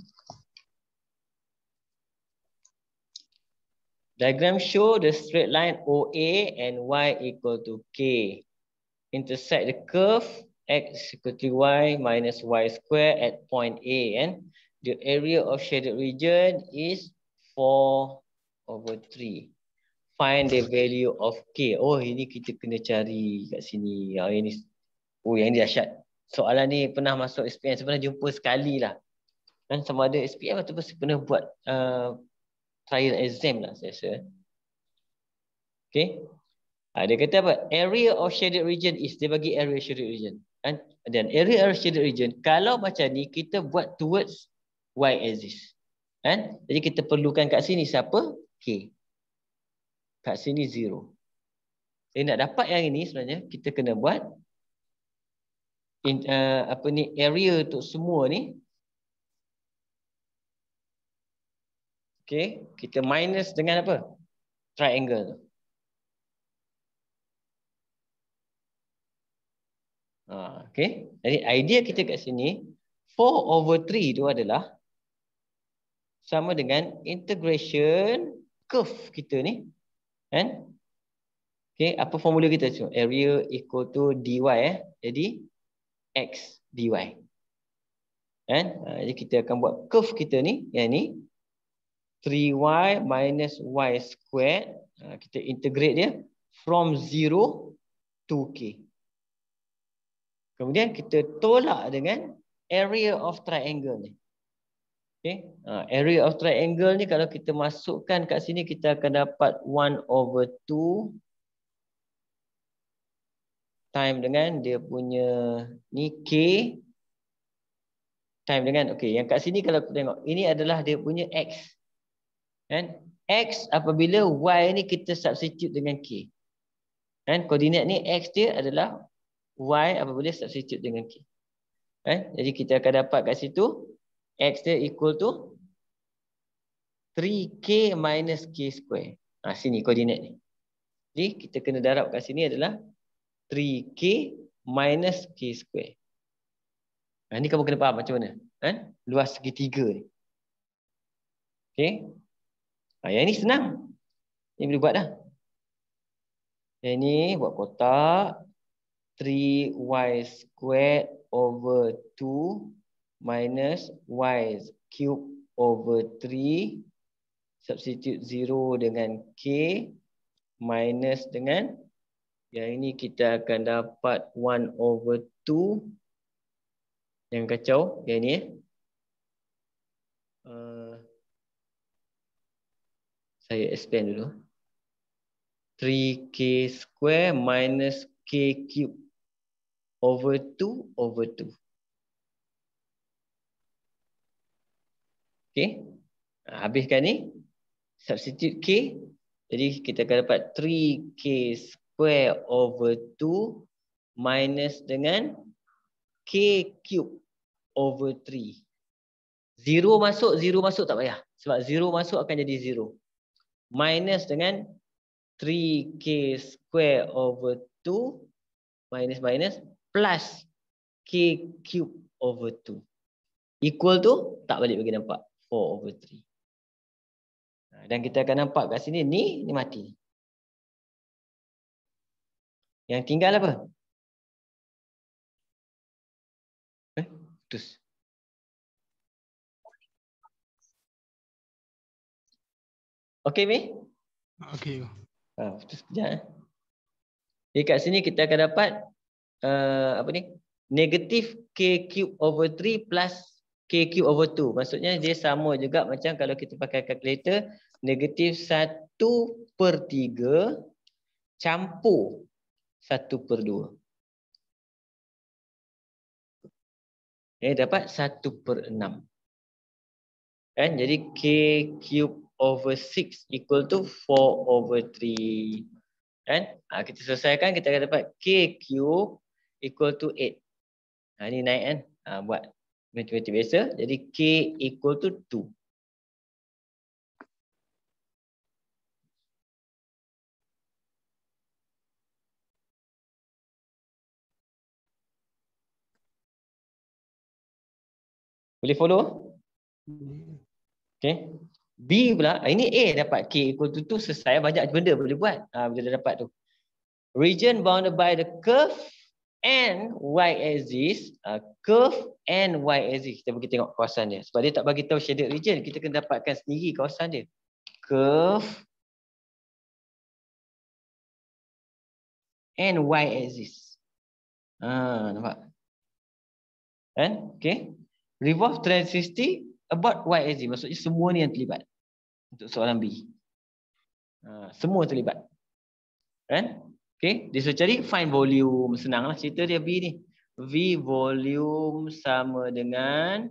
Diagram show the straight line OA and Y equal to K. Intersect the curve X equal to Y minus Y square at point A. And the area of shaded region is 4/3. Find the value of K. Oh, ini kita kena cari kat sini. Yang ini dahsyat. Soalan ni pernah masuk SPM. Saya pernah jumpa sekali lah. Dan sama ada SPM atau pernah buat trial exam lah saya rasa. Okay. Dia kata apa? Area of shaded region is, dia bagi area shaded region. Kan? Dan area of shaded region, kalau macam ni, kita buat towards Y axis. Kan? Jadi kita perlukan kat sini siapa? K. Kat sini 0. Jadi nak dapat yang ini sebenarnya, kita kena buat area untuk semua ni. Okay, kita minus dengan apa? Triangle. Okay, jadi idea kita kat sini 4/3 itu adalah sama dengan integration curve kita ni. Kan? Okay, apa formula kita? So, area equal to dy. Jadi x dy. Kan? Jadi kita akan buat curve kita ni, yang ni 3y minus y squared. Kita integrate dia from 0 to k. Kemudian kita tolak dengan area of triangle ni. Okay. Area of triangle ni kalau kita masukkan kat sini, kita akan dapat 1/2 time dengan dia punya ni K time dengan, okay, yang kat sini kalau kita tengok, ini adalah dia punya X. Kan? X apabila Y ni kita substitute dengan K. Kan? Koordinat ni X dia adalah Y apabila substitute dengan K. Kan? Jadi kita akan dapat kat situ X dia equal to 3K minus K square. Sini koordinat ni. Jadi kita kena darab kat sini adalah 3K minus K square. Ni kamu kena faham macam mana. Kan? Luas segitiga ni. Okay. Yang ni senang. Ni boleh buat dah. Yang ni buat kotak. 3y squared over 2 minus y cube over 3. Substitute 0 dengan K. Minus dengan, yang ini kita akan dapat 1/2. Yang kacau, yang ni. Saya expand dulu. 3K square minus K cube over 2/2. Okay. Habiskan ni. Substitute K. Jadi kita akan dapat 3K square over 2 minus dengan K cube over 3. 0 masuk tak payah. Sebab 0 masuk akan jadi 0. Minus dengan 3K square over 2 minus plus K cube over 2. Equal tu tak balik bagi nampak 4/3. Dan kita akan nampak kat sini ni mati. Yang tinggal apa? putus. Okey, Mi? Okey. Putus sekejap. Jadi kat sini kita akan dapat apa ni? Negatif K cube over 3 plus K cube over 2. Maksudnya dia sama juga macam kalau kita pakai kalkulator, negatif 1/3 campur 1/2. Dapat 1/6. Kan? Jadi K cube over 6 equal to 4/3. Kan? Kita selesaikan, kita akan dapat K cube equal to 8. Ini naik kan? Buat matematik biasa. Jadi K equal to 2. Boleh follow? Okay. B pula, ini A dapat K equal to 2, selesai. Banyak benda boleh buat. Bila dah dapat tu. Region bounded by the curve and y-axis. Curve and y-axis. Kita pergi tengok kawasan dia. Sebab dia tak bagi tahu shaded region. Kita kena dapatkan sendiri kawasan dia. Curve and y-axis. Nampak? Kan? Okay. Revolve 360 about y-axis. Maksudnya semua ni yang terlibat. Untuk soalan B. Semua terlibat. Kan? Okay. Dia suruh cari find volume. Senanglah cerita dia B ni. V volume sama dengan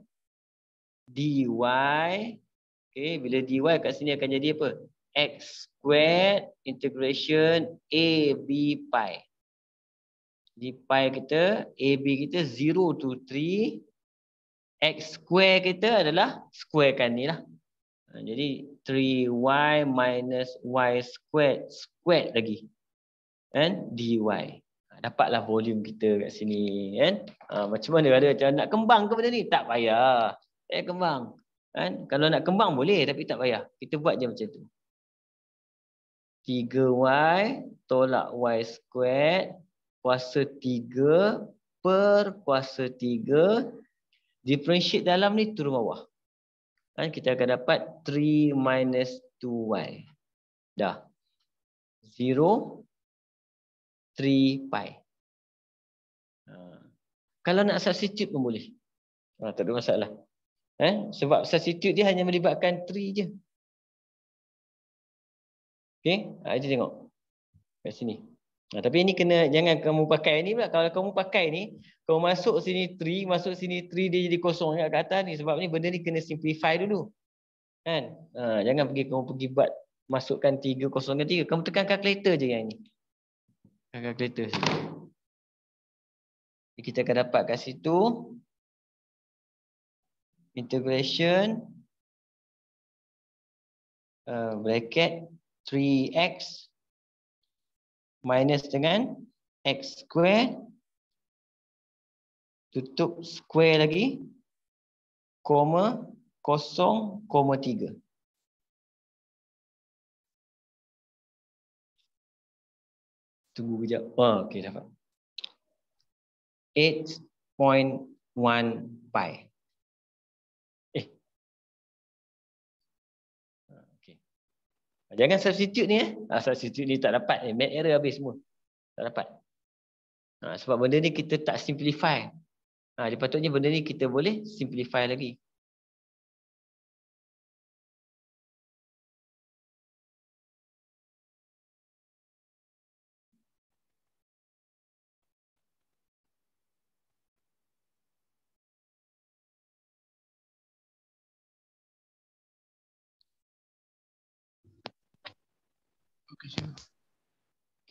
dy. Okay. Bila dy kat sini akan jadi apa? X squared integration AB pi. Di pi kita, AB kita 0 to 3. X square kita adalah squarekan ni lah. Jadi 3y minus y squared lagi. And dy. Dapatlah volume kita kat sini. Kan? Macam mana ada macam nak kembang ke benda ni? Tak payah. Kembang. Kan? Kalau nak kembang boleh tapi tak payah. Kita buat je macam tu. 3y tolak y squared kuasa 3 per kuasa 3. Differentiate dalam ni turun bawah. Kan kita akan dapat 3 minus 2y. Dah. 0, 3 pi. Kalau nak substitute pun boleh. Tak ada masalah. Sebab substitute dia hanya melibatkan 3 je. Okey, kita tengok. Kat sini. Tapi ini kena, jangan kamu pakai ni pula. Kalau kamu pakai ni, kamu masuk sini 3, masuk sini 3, dia jadi kosong kat atas ni. Sebab ni benda ni kena simplify dulu. Kan? Jangan kamu pergi buat, masukkan 3, kosongkan 3. Kamu tekan calculator je yang ni. Calculator. Kita akan dapat kat situ. Integration. Bracket 3x. Minus dengan x square. Tutup square lagi. Koma 0,3. Tunggu kejap. Okey, dapat. 8.1 pi. Okey. Jangan substitute ni. Substitute ni tak dapat. Math error habis semua. Tak dapat. Sebab benda ni kita tak simplify. Dia patutnya benda ni kita boleh simplify lagi.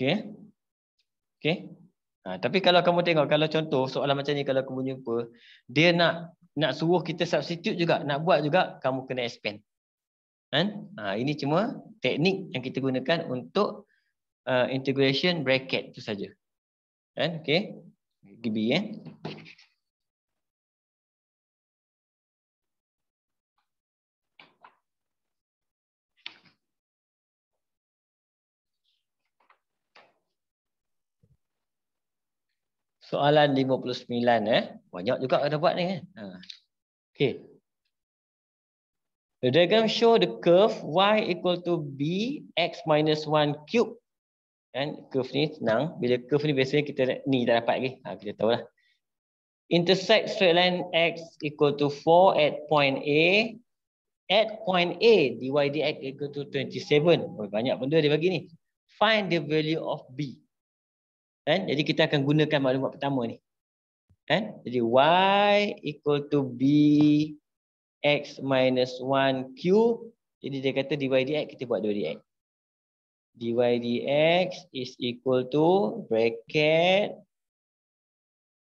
Okey. Okey. Tapi kalau kamu tengok, kalau contoh soalan macam ni kalau kamu jumpa, dia nak suruh kita substitute juga, nak buat juga, kamu kena expand. Kan? Ini cuma teknik yang kita gunakan untuk integration bracket tu saja. Kan? Okey. GB Soalan 59 Banyak juga ada buat ni kan. Okay. The diagram show the curve y equal to b x minus 1 cube. Kan curve ni senang. Bila curve ni biasanya kita ni tak dapat lagi. Kita tahu lah. Intersect straight line x equal to 4 at point A. At point A, dy dx equal to 27. Banyak benda dia bagi ni. Find the value of b. Kan? Jadi kita akan gunakan maklumat pertama ni. Kan? Jadi y equal to b x minus 1 cube. Jadi dia kata dy dx, kita buat dy dx. Dy dx is equal to bracket.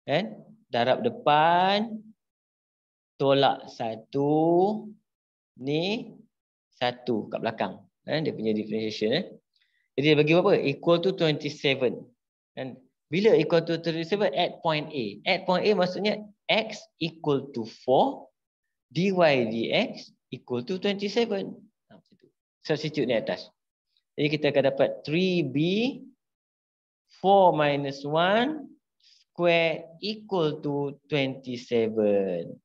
Kan? Darab depan. Tolak 1. Ni 1 kat belakang. Kan? Dia punya differentiation. Jadi dia bagi apa? Equal to 27. Kan? Bila equal to 27? At point A. At point A maksudnya x equal to 4. dy dx equal to 27. Substitute ni atas. Jadi kita akan dapat 3b 4 minus 1 square equal to 27.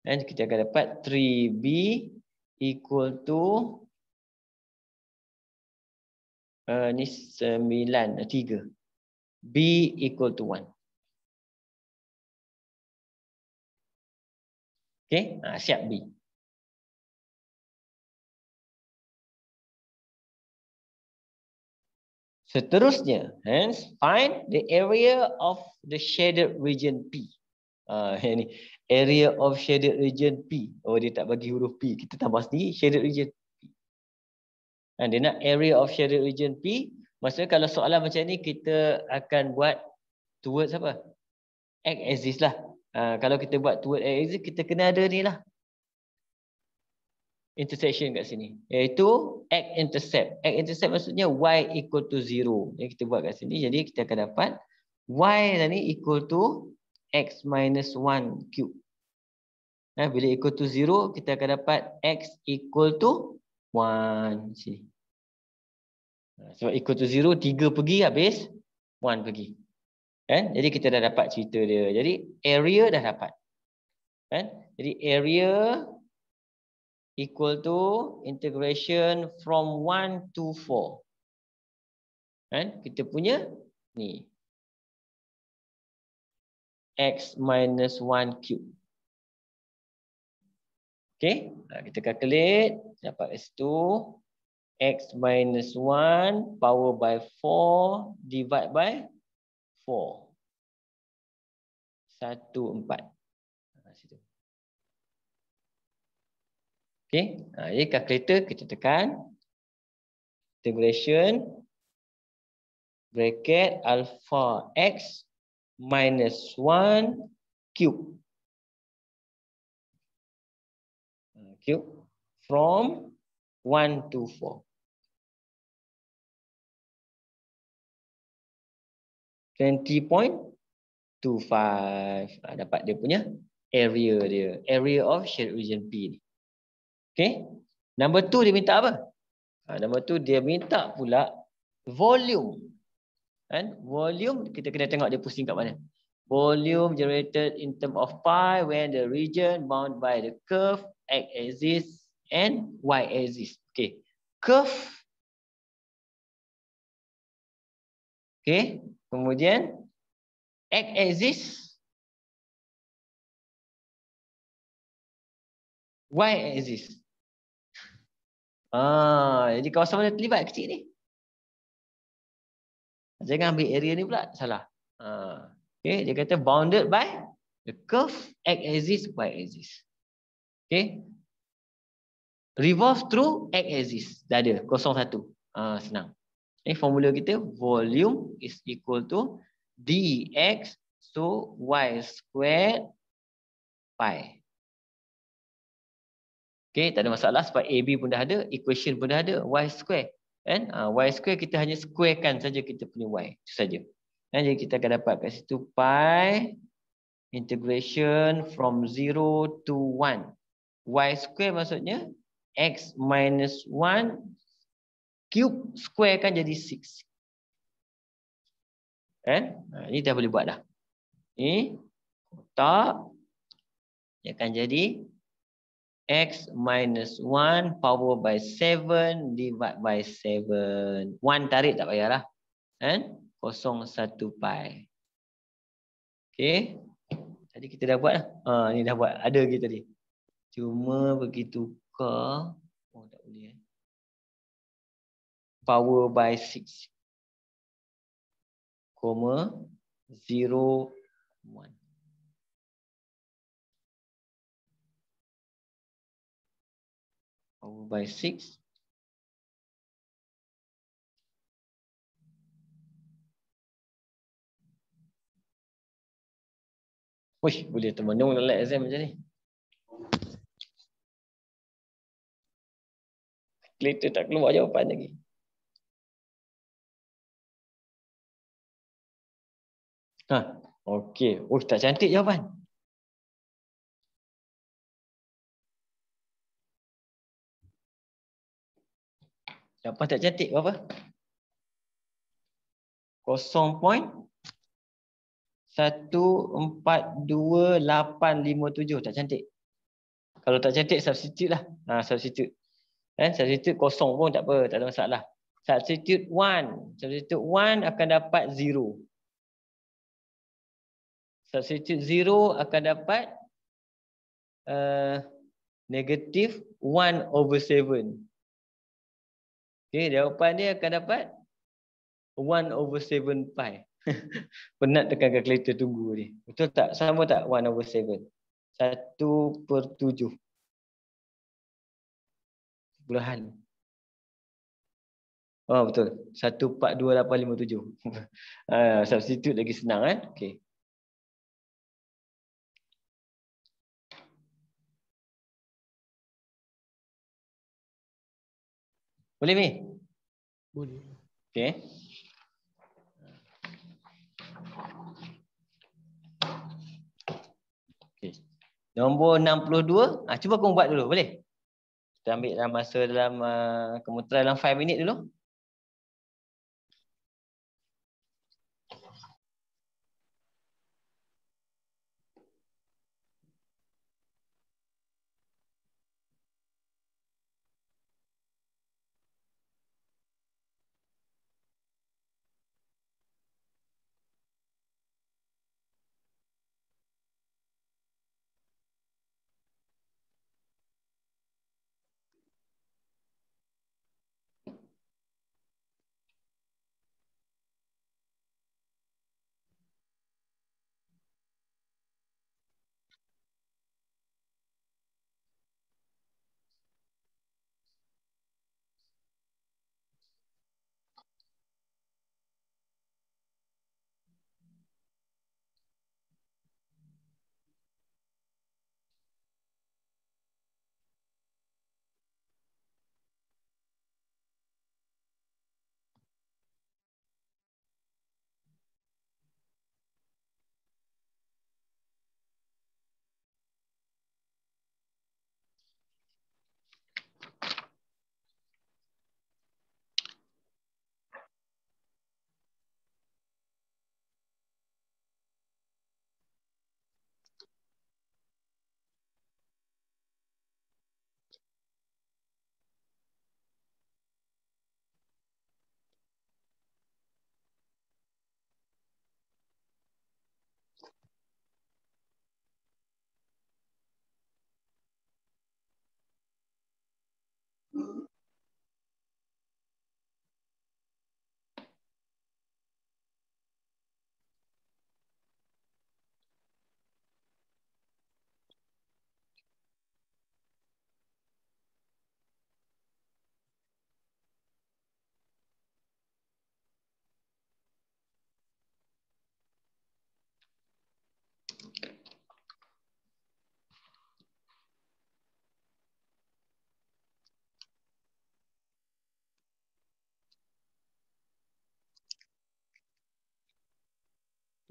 Dan kita akan dapat 3b equal to ni 9, 3. b equal to 1. Okay, siap B. Seterusnya, hence find the area of the shaded region P. Ini area of shaded region P. Oh, dia tak bagi huruf P. Kita tambah sendiri shaded region P. Dia nak area of shaded region P. Maksudnya kalau soalan macam ni kita akan buat towards apa? X axis lah. Kalau kita buat towards X axis, kita kena ada ni lah. Intersection kat sini. Iaitu X intercept. X intercept maksudnya Y equal to 0. Yang kita buat kat sini. Jadi kita akan dapat Y tadi equal to X minus 1 cube. Bila equal to 0, kita akan dapat X equal to 1. Sini. Sebab equal to 0, 3 pergi habis, 1 pergi. Kan? Jadi kita dah dapat cerita dia. Jadi area dah dapat. Kan? Jadi area equal to integration from 1 to 4. Kan? Kita punya ni. X minus 1 cube. Okay. Kita calculate. Dapat S2. X minus 1 power by 4 divide by 4. 1, 4. Okay. Jadi calculator kita tekan. Integration. Bracket alpha X minus 1 cube. Cube. From 1 to 4. 20.25. Dapat dia punya area dia. Area of shaded region P ni. Okay. Number 2 dia minta apa? Number 2 dia minta pula volume. Kan? Volume kita kena tengok dia pusing kat mana. Volume generated in term of pi when the region bound by the curve X axis and Y axis. Okay. Curve. Okay. Kemudian X axis, Y axis. Jadi kawasan mana terlibat kecil ni? Jangan ambil area ni pula, salah. Okay, dia kata bounded by the curve X axis, Y axis. Okay. Revolve through X axis. Dah ada, 01. Senang. Formula kita, volume is equal to dx so y squared pi. Okay, tak ada masalah sebab AB pun dah ada, equation pun dah ada, y square. Kan? Y square kita hanya squarekan saja kita punya y. Itu saja. Jadi kita akan dapat kat situ pi integration from 0 to 1. Y square maksudnya x minus 1 cube square kan jadi 6. Kan? Ini dah boleh buat dah. Ni kotak. Dia akan jadi X minus 1 power by 7 divide by 7. 1 tarik tak payahlah. Kan? 0, 1 pi. Okay. Tadi kita dah buat lah. Ni dah buat. Ada kita tadi. Cuma begitu tukar. Oh, tak boleh. Power by 6. 0, 1. Power by 6. Wih, boleh termenung dalam exam macam ni. Later tak keluar jawapan lagi. Okey. Oh, tak cantik jawapan. Jawapan tak cantik berapa? 0.142857. Tak cantik. Kalau tak cantik, substitute lah. Substitute. Substitute kosong pun tak apa. Tak ada masalah. Substitute 1. Substitute 1 akan dapat 0. Substitute 0 akan dapat negatif 1/7. Okay, jawapan dia akan dapat 1/7 pi. Penat tekan kalkulator tunggu ni. Betul tak? Sama tak 1/7? 1/7. Puluhan. Oh betul. 1/42857. Substitute lagi senang kan? Okey. Boleh Mi? Boleh. Okey. Okey. Nombor 62. Cuba kau buat dulu, boleh? Kita ambil dalam masa dalam kemuteran dalam 5 minit dulu.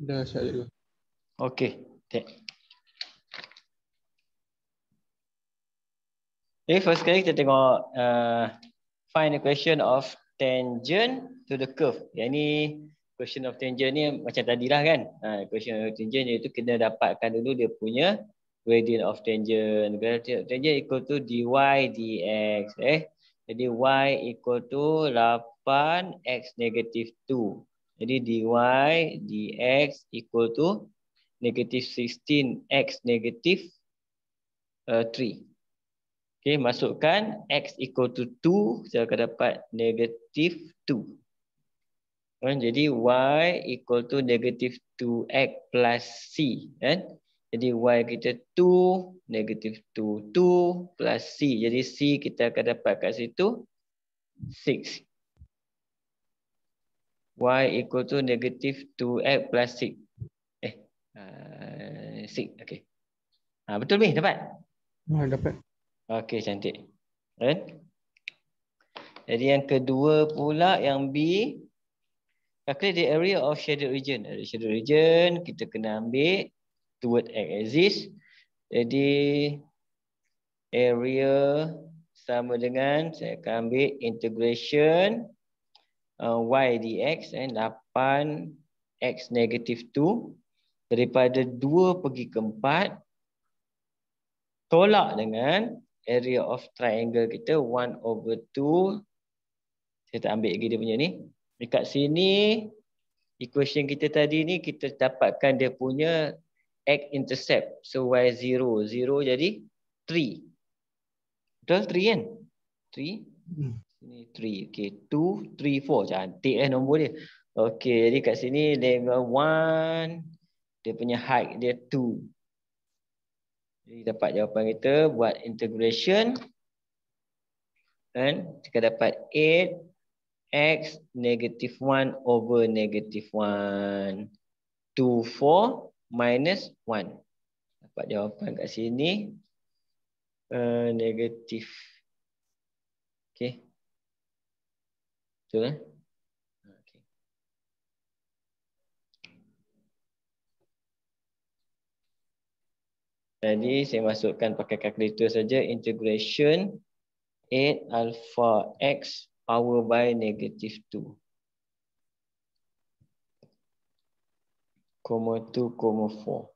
Dah siap dulu. Okey. Okay, first kali kita tengok find the equation of tangent to the curve. Yang ni Equation of tangent ni macam tadilah kan. Equation of tangent iaitu kena dapatkan dulu dia punya gradient of tangent. Gradient of tangent equal to dy dx. Jadi y equal to 8x negative 2. Jadi dy dx equal to negative 16x negative 3. Okay, masukkan x equal to 2, saya akan dapat negative 2. Jadi y equal to negative 2x plus c. Jadi y kita 2, negative 2, 2 plus c. Jadi c kita akan dapat kat situ 6. Y equal to negative 2x plus 6. 6, okay. Betul ni, dapat? Dapat. Okay, cantik. Jadi yang kedua pula, yang B. Calculate the area of shaded region. Shaded region kita kena ambil toward x-axis. Jadi area sama dengan saya akan ambil integration y dx 8x negative 2 daripada 2 pergi ke 4 tolak dengan area of triangle kita 1/2. Saya tak ambil lagi dia punya ni. Dekat sini, equation kita tadi ni, kita dapatkan dia punya x-intercept. So, y0. 0 jadi 3. Betul? 3 kan? 3? Sini 3. Okay. 2, 3, 4. Cantik nombor dia. Okay. Jadi kat sini, level 1. Dia punya height dia 2. Jadi dapat jawapan kita. Buat integration. Dan kita dapat 8. X negative 1 over negative 1. 2, 4 minus 1. Dapat jawapan kat sini. Negatif. Okay. Betul Okay. Jadi saya masukkan pakai kalkulator saja. Integration 8 alpha x power by negative 2. 2,4.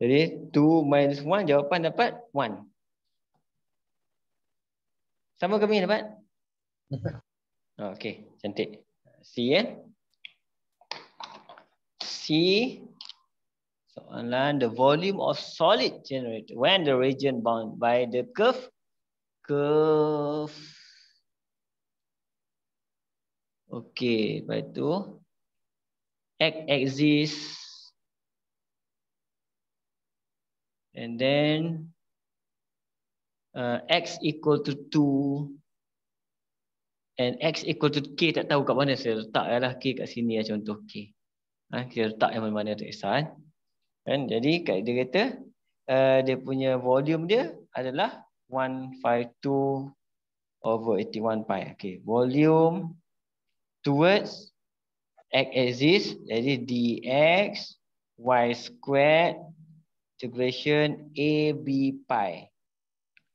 Jadi 2 minus 1 jawapan dapat 1. Sama ke ni dapat? Dapat. Okey, cantik. C C. Soalan, the volume of solid generated when the region bound by the curve. Okey, lepas tu x-axis and then x equal to 2 and x equal to k, tak tahu kat mana saya letak lah k kat sini lah contoh k. Kita letak yang mana-mana tak kisah kan. Jadi kat dia kata dia punya volume dia adalah 152 over 81 pi. Okay, volume towards x-axis, jadi dx y squared integration ab pi.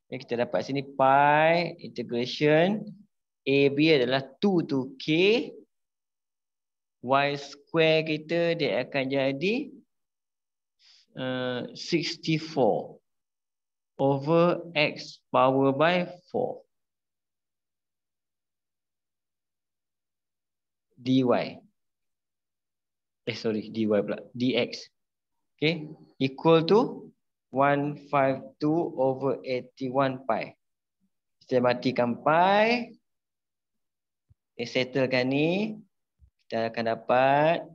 Okay, kita dapat sini pi integration ab adalah 2 to k, y square kita dia akan jadi 64 over x power by 4 dy. Dy pula. Dx. Okay. Equal to 152 over 81 pi. Kita matikan pi. Settlekan ni. Kita akan dapat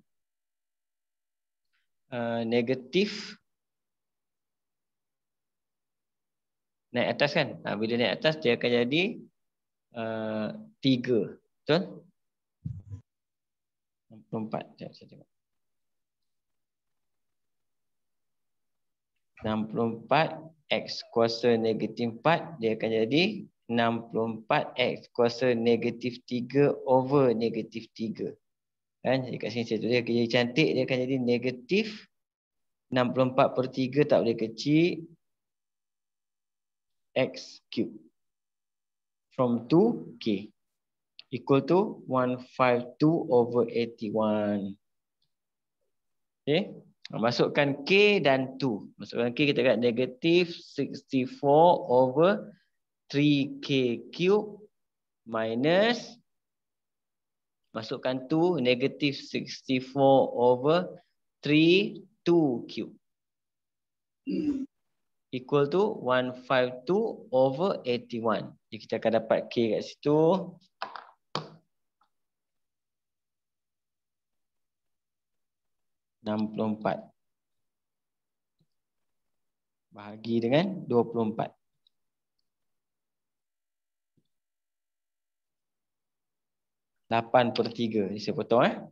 negatif. Naik atas kan? Bila naik atas dia akan jadi 3. Betul? 64. Saya tengok. 64 x kuasa negatif 4 dia akan jadi 64 x kuasa negatif 3 over negatif 3. Kan? Jadi kat sini saya tulis jadi cantik, dia akan jadi negatif 64/3 tak boleh kecil X cube from 2K equal to 152/81. Okay. Masukkan K dan 2. Masukkan K, kita kat negatif 64/3K cube minus, masukkan 2, negatif 64/3 2 cube equal to 152/81. Jadi kita akan dapat K kat situ. (64) bahagi dengan 24. 8/3. Ini saya potong .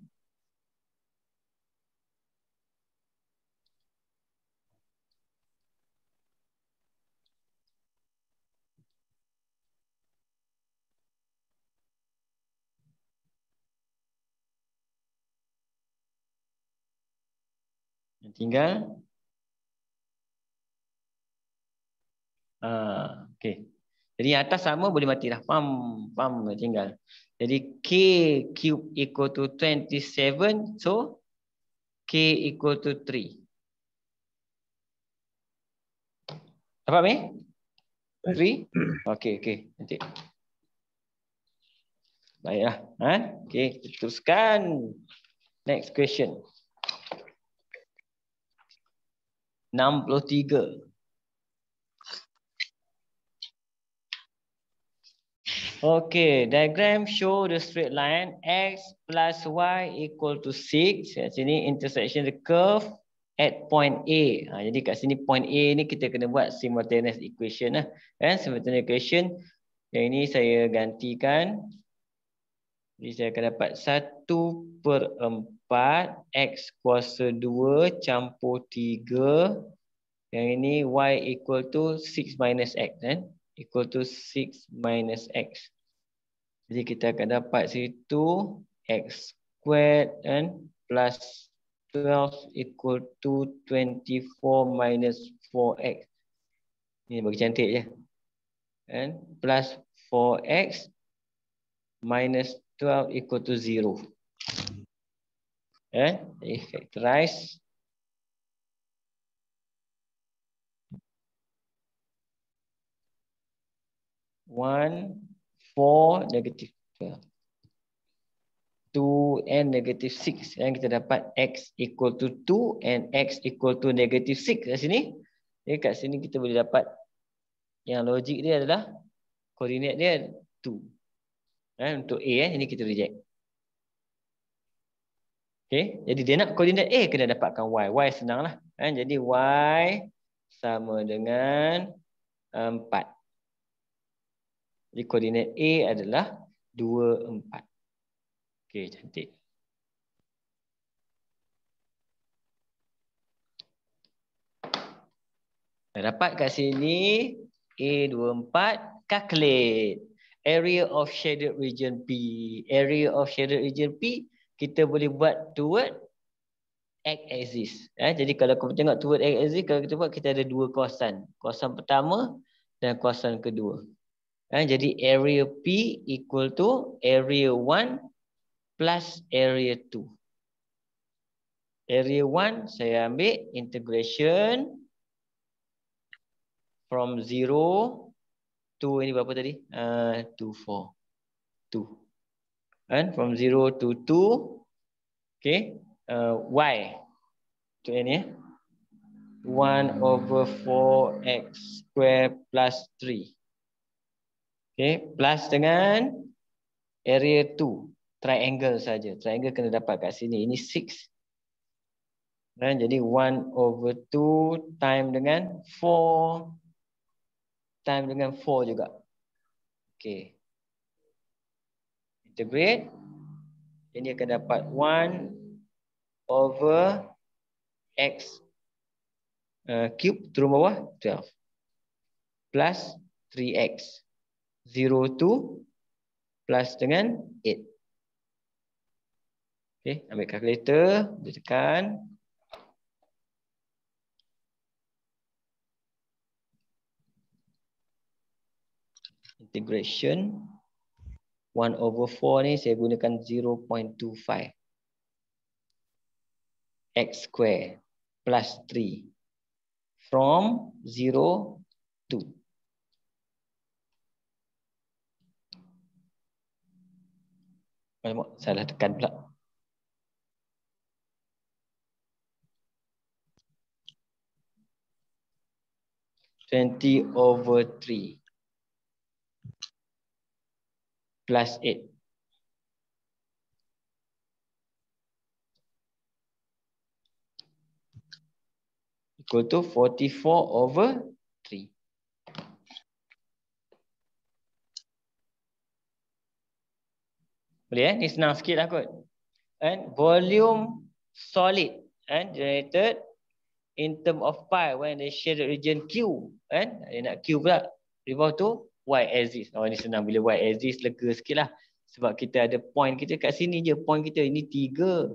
Yang tinggal okey. Jadi yang atas sama boleh mati dah. Pam tinggal. Jadi K cube equal to 27. So K equal to 3. Dapat ni? 3? Okey. Nanti. Baiklah. Okey, teruskan. Next question. 63. Okay, diagram show the straight line x plus y equal to 6. Kat sini intersection the curve at point A. Jadi kat sini point A ni kita kena buat simultaneous equation lah. Simultaneous equation. Yang ini saya gantikan. Jadi saya akan dapat 1/4 x kuasa 2 campur 3. Yang ini y equal to 6 minus x. Equal to 6 minus x. Jadi kita akan dapat situ x squared plus 12 equal to 24 minus 4x. Ini bagi cantik je. Plus 4x minus 12 equal to 0. Jadi factorize. 1, 4, negative 12. 2 and negative 6. Dan kita dapat x equal to 2 and x equal to negative 6 kat sini. Jadi kat sini kita boleh dapat yang logik dia adalah koordinat dia 2. Untuk A, ini kita reject. Okay. Jadi dia nak koordinat A, kena dapatkan Y. Y senang lah. Jadi Y sama dengan 4. Jadi koordinat A adalah 2, 4. Okey, cantik. Dah dapat kat sini A24, calculate area of shaded region P. Area of shaded region P kita boleh buat toward x axis. Jadi kalau kita tengok toward x axis, kalau kita buat, kita ada dua kawasan. Kawasan pertama dan kawasan kedua. Jadi area P equal to area 1 plus area 2. Area 1 saya ambil integration from 0 to ini berapa tadi? 2, 4. 2. And from 0 to 2. Okay. Y. Untuk ini. 1/4x square plus 3. Okay. Plus dengan area 2. Triangle saja. Triangle kena dapat kat sini. Ini 6. Dan jadi 1/2 time dengan 4. Time dengan 4 juga. Okay. Integrate. Ini akan dapat 1/x cube turun bawah 12. Plus 3x. 0 to plus dengan 8. Okey, ambil kalkulator, dia tekan. Integration 1/4 ni saya gunakan 0.25 x square plus 3 from 0 to. Alamak, salah tekan pula. (20/3) plus 8. Equal to 44/3. Boleh ni senang sikit lah kot. And volume solid and generated in term of pi when the shaded region Q. Kan? Dia nak Q pula. Revolve to Y axis. Oh ni senang, bila Y axis lega sikit lah. Sebab kita ada point kita kat sini je. Point kita ini 3.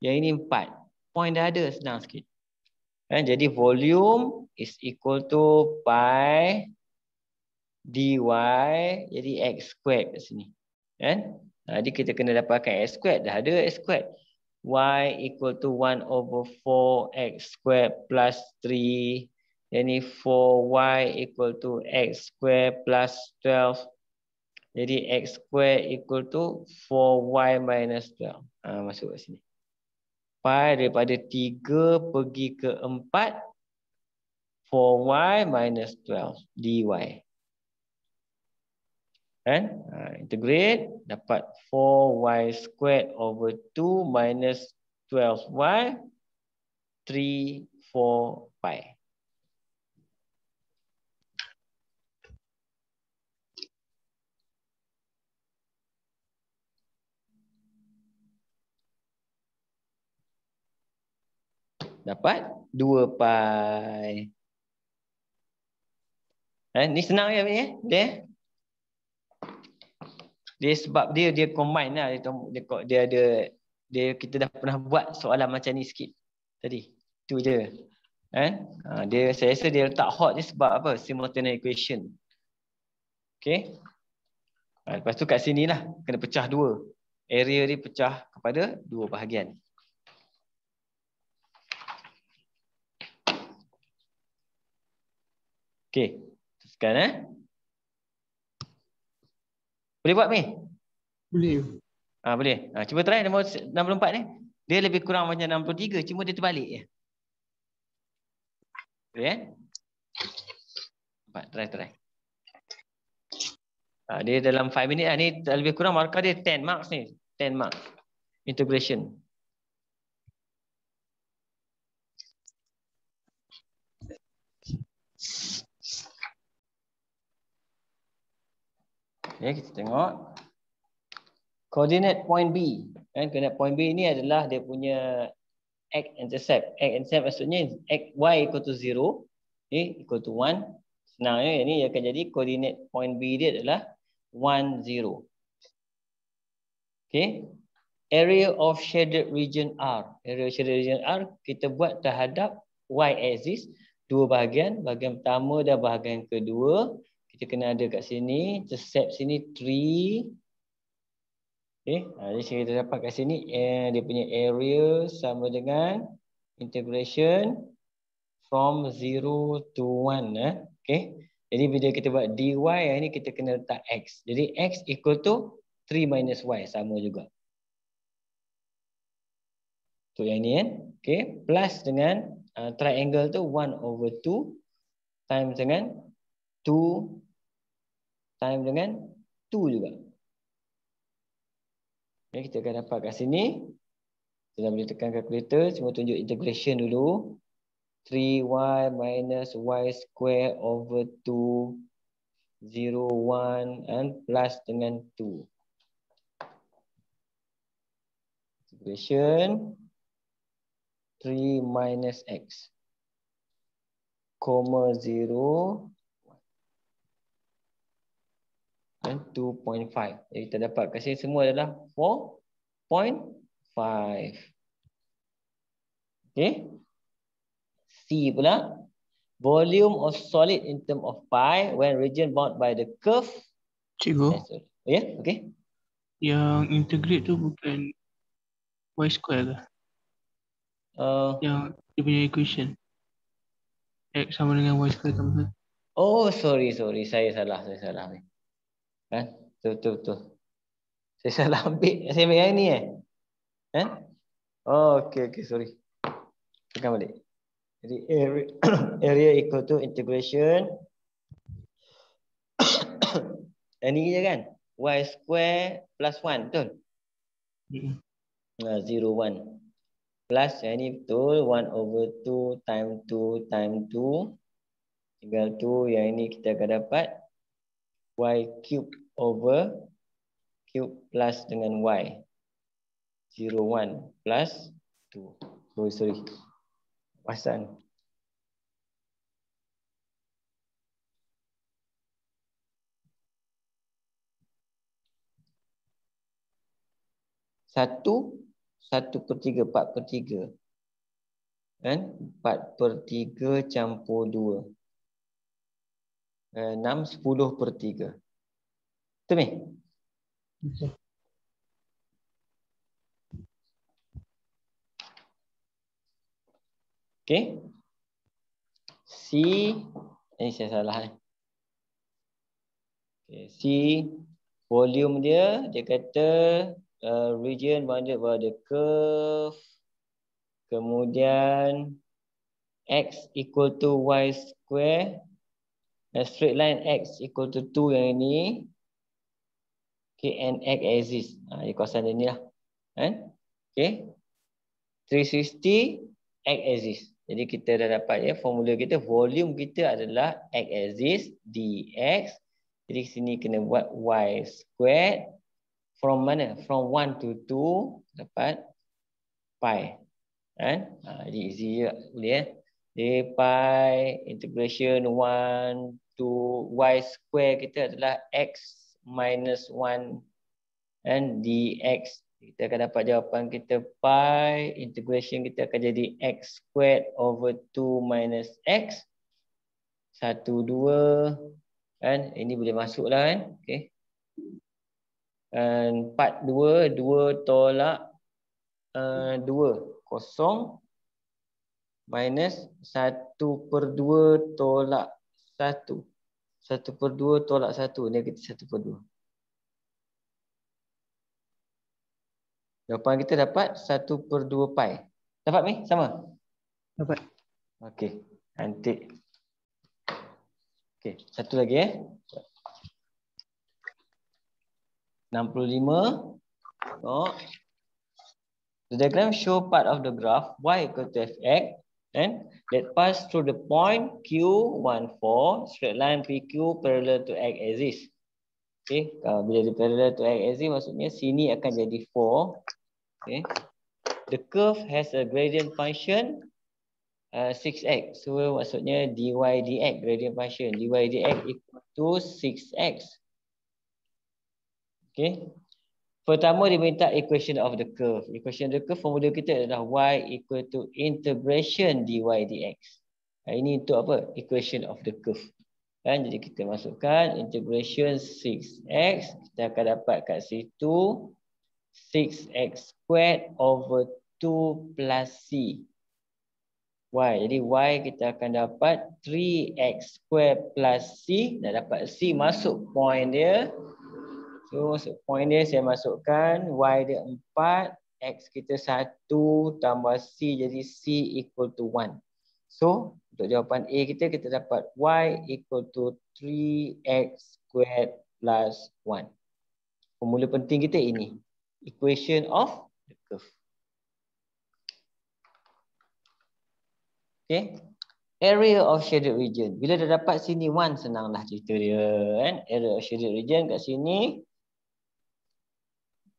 Yang ini 4. Point dah ada, senang sikit. Kan? Jadi volume is equal to pi dy. Jadi x squared kat sini. Kan? Jadi kita kena dapatkan x squared. Dah ada x squared. Y equal to 1/4 x squared plus 3. Jadi 4y equal to x squared plus 12. Jadi x squared equal to 4y minus 12. Masuk kat sini. Pi daripada 3 pergi ke 4. 4y minus 12 dy. Kan? Integrate, dapat 4y squared over 2 minus 12y, 3, 4 pi. Dapat 2 pi. Ni senang ya, dia. Dia sebab dia combine lah, dia ada kita dah pernah buat soalan macam ni sikit tadi. Tu je. Saya rasa dia letak hot ni sebab apa? Simultaneous equation. Okey. Lepas tu kat sini lah kena pecah 2. Area ni pecah kepada 2 bahagian. Okey. Teruskan Boleh buat ni? Boleh. Boleh. Cuba try nombor 64 ni. Dia lebih kurang macam 63, cuma dia terbalik je. Boleh try. Dia dalam 5 minit lah. Ni lebih kurang markah dia 10 marks ni. 10 marks. Integration. Okay, kita tengok. Coordinate point B. Coordinate point B ni adalah dia punya x-intercept. X-intercept maksudnya y equal to 0. Equal to 1. Senangnya ini akan jadi coordinate point B dia adalah 1, 0. Okay. Area of shaded region R. Area of shaded region R kita buat terhadap y-axis. 2 bahagian. Bahagian pertama dan bahagian kedua. Kita kena ada kat sini. Intercept sini 3. Okay. Jadi kita dapat kat sini. Dia punya area sama dengan integration from 0 to 1. Okay. Jadi bila kita buat dy ni kita kena letak x. Jadi x equal to 3 minus y. Sama juga. Tu yang ni Okay. Plus dengan triangle tu 1/2 times dengan 2 times dengan 2 juga. Okay, kita akan dapat kat sini. Kita boleh tekan kalkulator. Cuma tunjuk integration dulu. 3y minus y square over 2. 0, 1 and plus dengan 2. Integration 3 minus x. 0 dan 2.5. Jadi kita dapat kat sini semua adalah 4 0.5. Okay. C pula. Volume of solid in term of pi when region bound by the curve. Cikgu, Yeah, okay. yang integrate tu bukan y square ke? Yang dia punya equation. X sama dengan y square tambah 1. Oh, sorry. Saya salah. Kan? Betul. Saya salah ambil. Saya ambil yang ni Oh, okay, sorry. Tekan balik. Jadi area equal to integration. Yang ni je kan? Y square plus 1, betul? 0, 1. Plus yang ni betul. 1/2 times 2 times 2. Tinggal 2. Yang ini kita akan dapat y cube over cube plus dengan y. 0, 1 plus 2. Sorry. Pasan. Satu 1/3, 4/3. Kan? 4/3 campur 2. 6, 10/3. Betul ni? Okay. C. Ini saya salah. Okay. C. Volume dia kata region bounded by the curve. Kemudian X equal to Y square. Straight line X equal to 2 yang ini. Okay, and X exists. Di kawasan ini lah. Okay. 360 X exists. Jadi kita dah dapat formula kita. Volume kita adalah X exists dx. Jadi sini kena buat Y squared. From mana? From 1 to 2 dapat pi. Jadi easy je boleh Jadi pi integration 1 to y square kita adalah x minus 1 and dx. Kita akan dapat jawapan kita pi integration kita akan jadi x squared over 2 minus x 1, 2 ini boleh masuk lah okay. Part 2 tolak 2 kosong minus 1/2 tolak 1. 1/2 tolak 1 negatif 1/2. Jawapan kita dapat 1/2 pi. Dapat ni? Sama? Dapat. Okey. Cantik. Okey, satu lagi 65. The diagram show part of the graph y equal to fx and that pass through the point Q14, straight line PQ parallel to x axis. Okay, bila dia parallel to x axis maksudnya sini akan jadi 4. Okay. The curve has a gradient function 6x. So maksudnya dy dx gradient function dy dx equal to 6x. Okay. Pertama dia minta equation of the curve. Equation of the curve formula kita adalah y equal to integration dy dx. Ini untuk apa? Equation of the curve. Jadi kita masukkan integration 6x. Kita akan dapat kat situ 6x squared over 2 plus c. Jadi y kita akan dapat 3x squared plus c. Dah dapat c masuk point dia. So point dia saya masukkan y dia 4, x kita 1 tambah c jadi c equal to 1. So untuk jawapan A kita dapat y equal to 3x squared plus 1. Formula penting kita ini. Equation of the curve. Okay. Area of shaded region. Bila dah dapat sini 1 senanglah cerita dia Area of shaded region kat sini.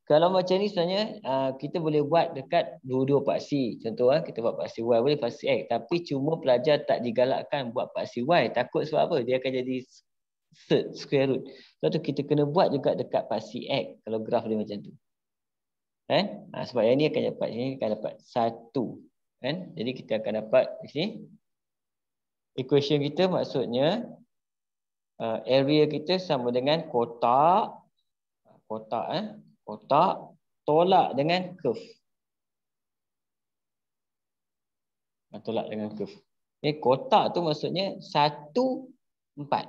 Kalau macam ni sebenarnya kita boleh buat dekat dua-dua paksi. Contoh kita buat paksi Y boleh paksi X. Tapi cuma pelajar tak digalakkan buat paksi Y. Takut sebab apa? Dia akan jadi square root. Sebab tu kita kena buat juga dekat paksi X. Kalau graf dia macam tu. Kan? Sebab yang ni akan dapat, ini akan dapat 1. Kan? Jadi kita akan dapat di sini equation kita maksudnya area kita sama dengan kotak tolak dengan curve. Tolak dengan curve. Kotak tu maksudnya 1, 4.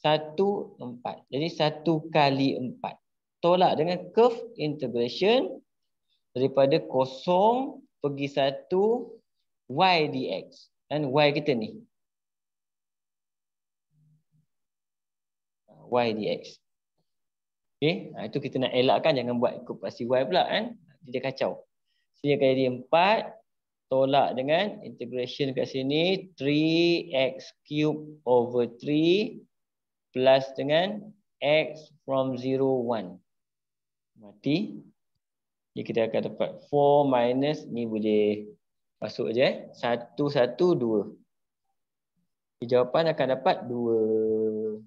1, 4. Jadi 1 kali 4. Tolak dengan curve integration daripada 0 pergi 1 y dx. Dan y kita ni. Y dx. Okey, itu kita nak elakkan, jangan buat ikut pasti y pula kan. Dia kacau. Sini akan jadi 4 tolak dengan integration kat sini 3x³ over 3 plus dengan x from 0, 1. Mati. Jadi kita akan dapat 4 minus, ni boleh masuk je 1, 1, 2. Jawapan akan dapat 2.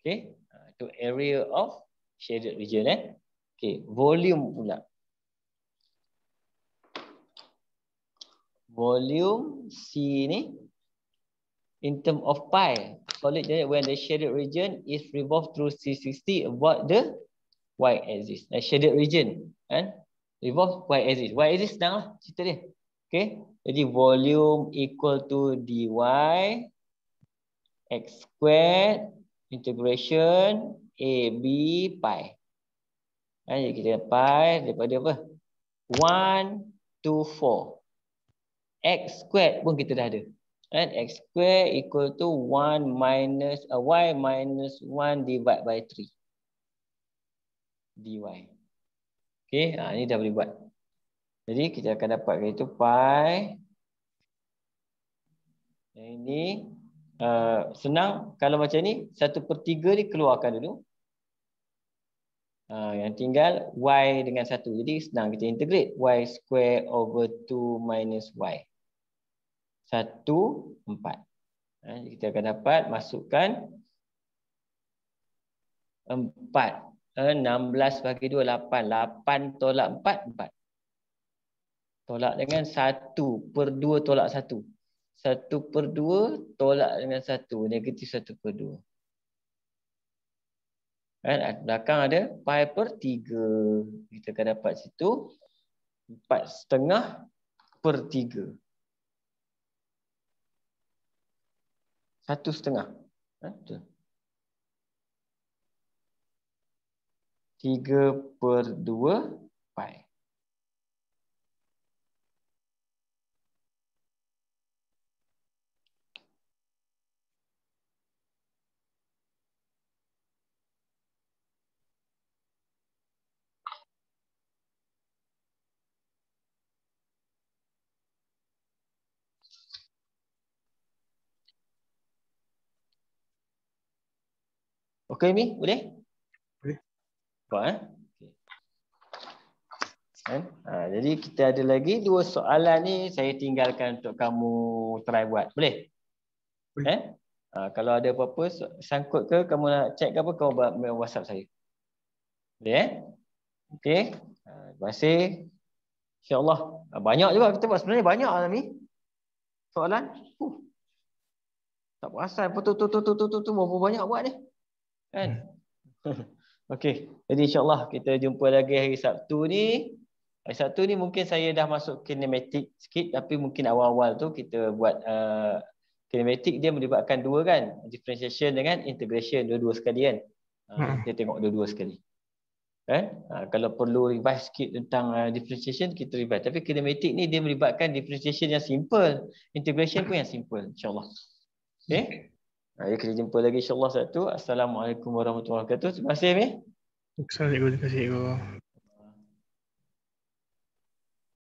Okey. Itu area of shaded region. Okey, volume pula. Volume C ni in term of pi, solid when the shaded region is revolved through C60 about the y-axis. Shaded region kan, revolve y-axis. Y-axis senang lah cerita dia. Okay, jadi volume equal to dy x squared integration AB pi. Jadi kita pi daripada apa? 1 to 4. X squared pun kita dah ada. And x squared equal to 1 minus y minus 1 divided by 3 dy. Okay, ini dah boleh buat. Jadi kita akan dapatkan itu pi. Ini senang. Kalau macam ni 1/3 ni keluarkan dulu. Yang tinggal y dengan 1. Jadi senang kita integrate. Y square over 2 minus y. 1, 4. Kita akan dapat masukkan 4. 16 bagi 2, 8. 8 tolak 4, 4. Tolak dengan 1/2 tolak 1. 1/2 tolak dengan 1. Negatif 1/2. Belakang ada pi/3. Kita akan dapat situ 4/2/3. 1/2. 3/2 pi. Okey Mi, boleh? Boleh. Okay. Jadi kita ada lagi 2 soalan ni, saya tinggalkan untuk kamu try buat. Boleh? Boleh. Kalau ada apa-apa sangkut ke, kamu nak check ke apa, kamu WhatsApp saya. Boleh? Okey. Terima kasih. InsyaAllah. Banyak juga kita buat, sebenarnya banyak lah ni soalan. Tak perasan tu berapa banyak buat ni. Kan? Okey. Jadi insyaAllah kita jumpa lagi hari Sabtu ni. Hari Sabtu ni mungkin saya dah masuk kinematik sikit, tapi mungkin awal-awal tu kita buat kinematik dia melibatkan 2 kan. Differentiation dengan integration, dua-dua sekali kan. Kita tengok dua-dua sekali. Kan? Kalau perlu revise sikit tentang differentiation, kita revise. Tapi kinematik ni dia melibatkan differentiation yang simple. Integration pun yang simple. InsyaAllah. Okey. Ya, kita jumpa lagi insyaAllah Sabtu. Assalamualaikum warahmatullahi wabarakatuh. Terima kasih, Mi. Assalamualaikum warahmatullahi wabarakatuh.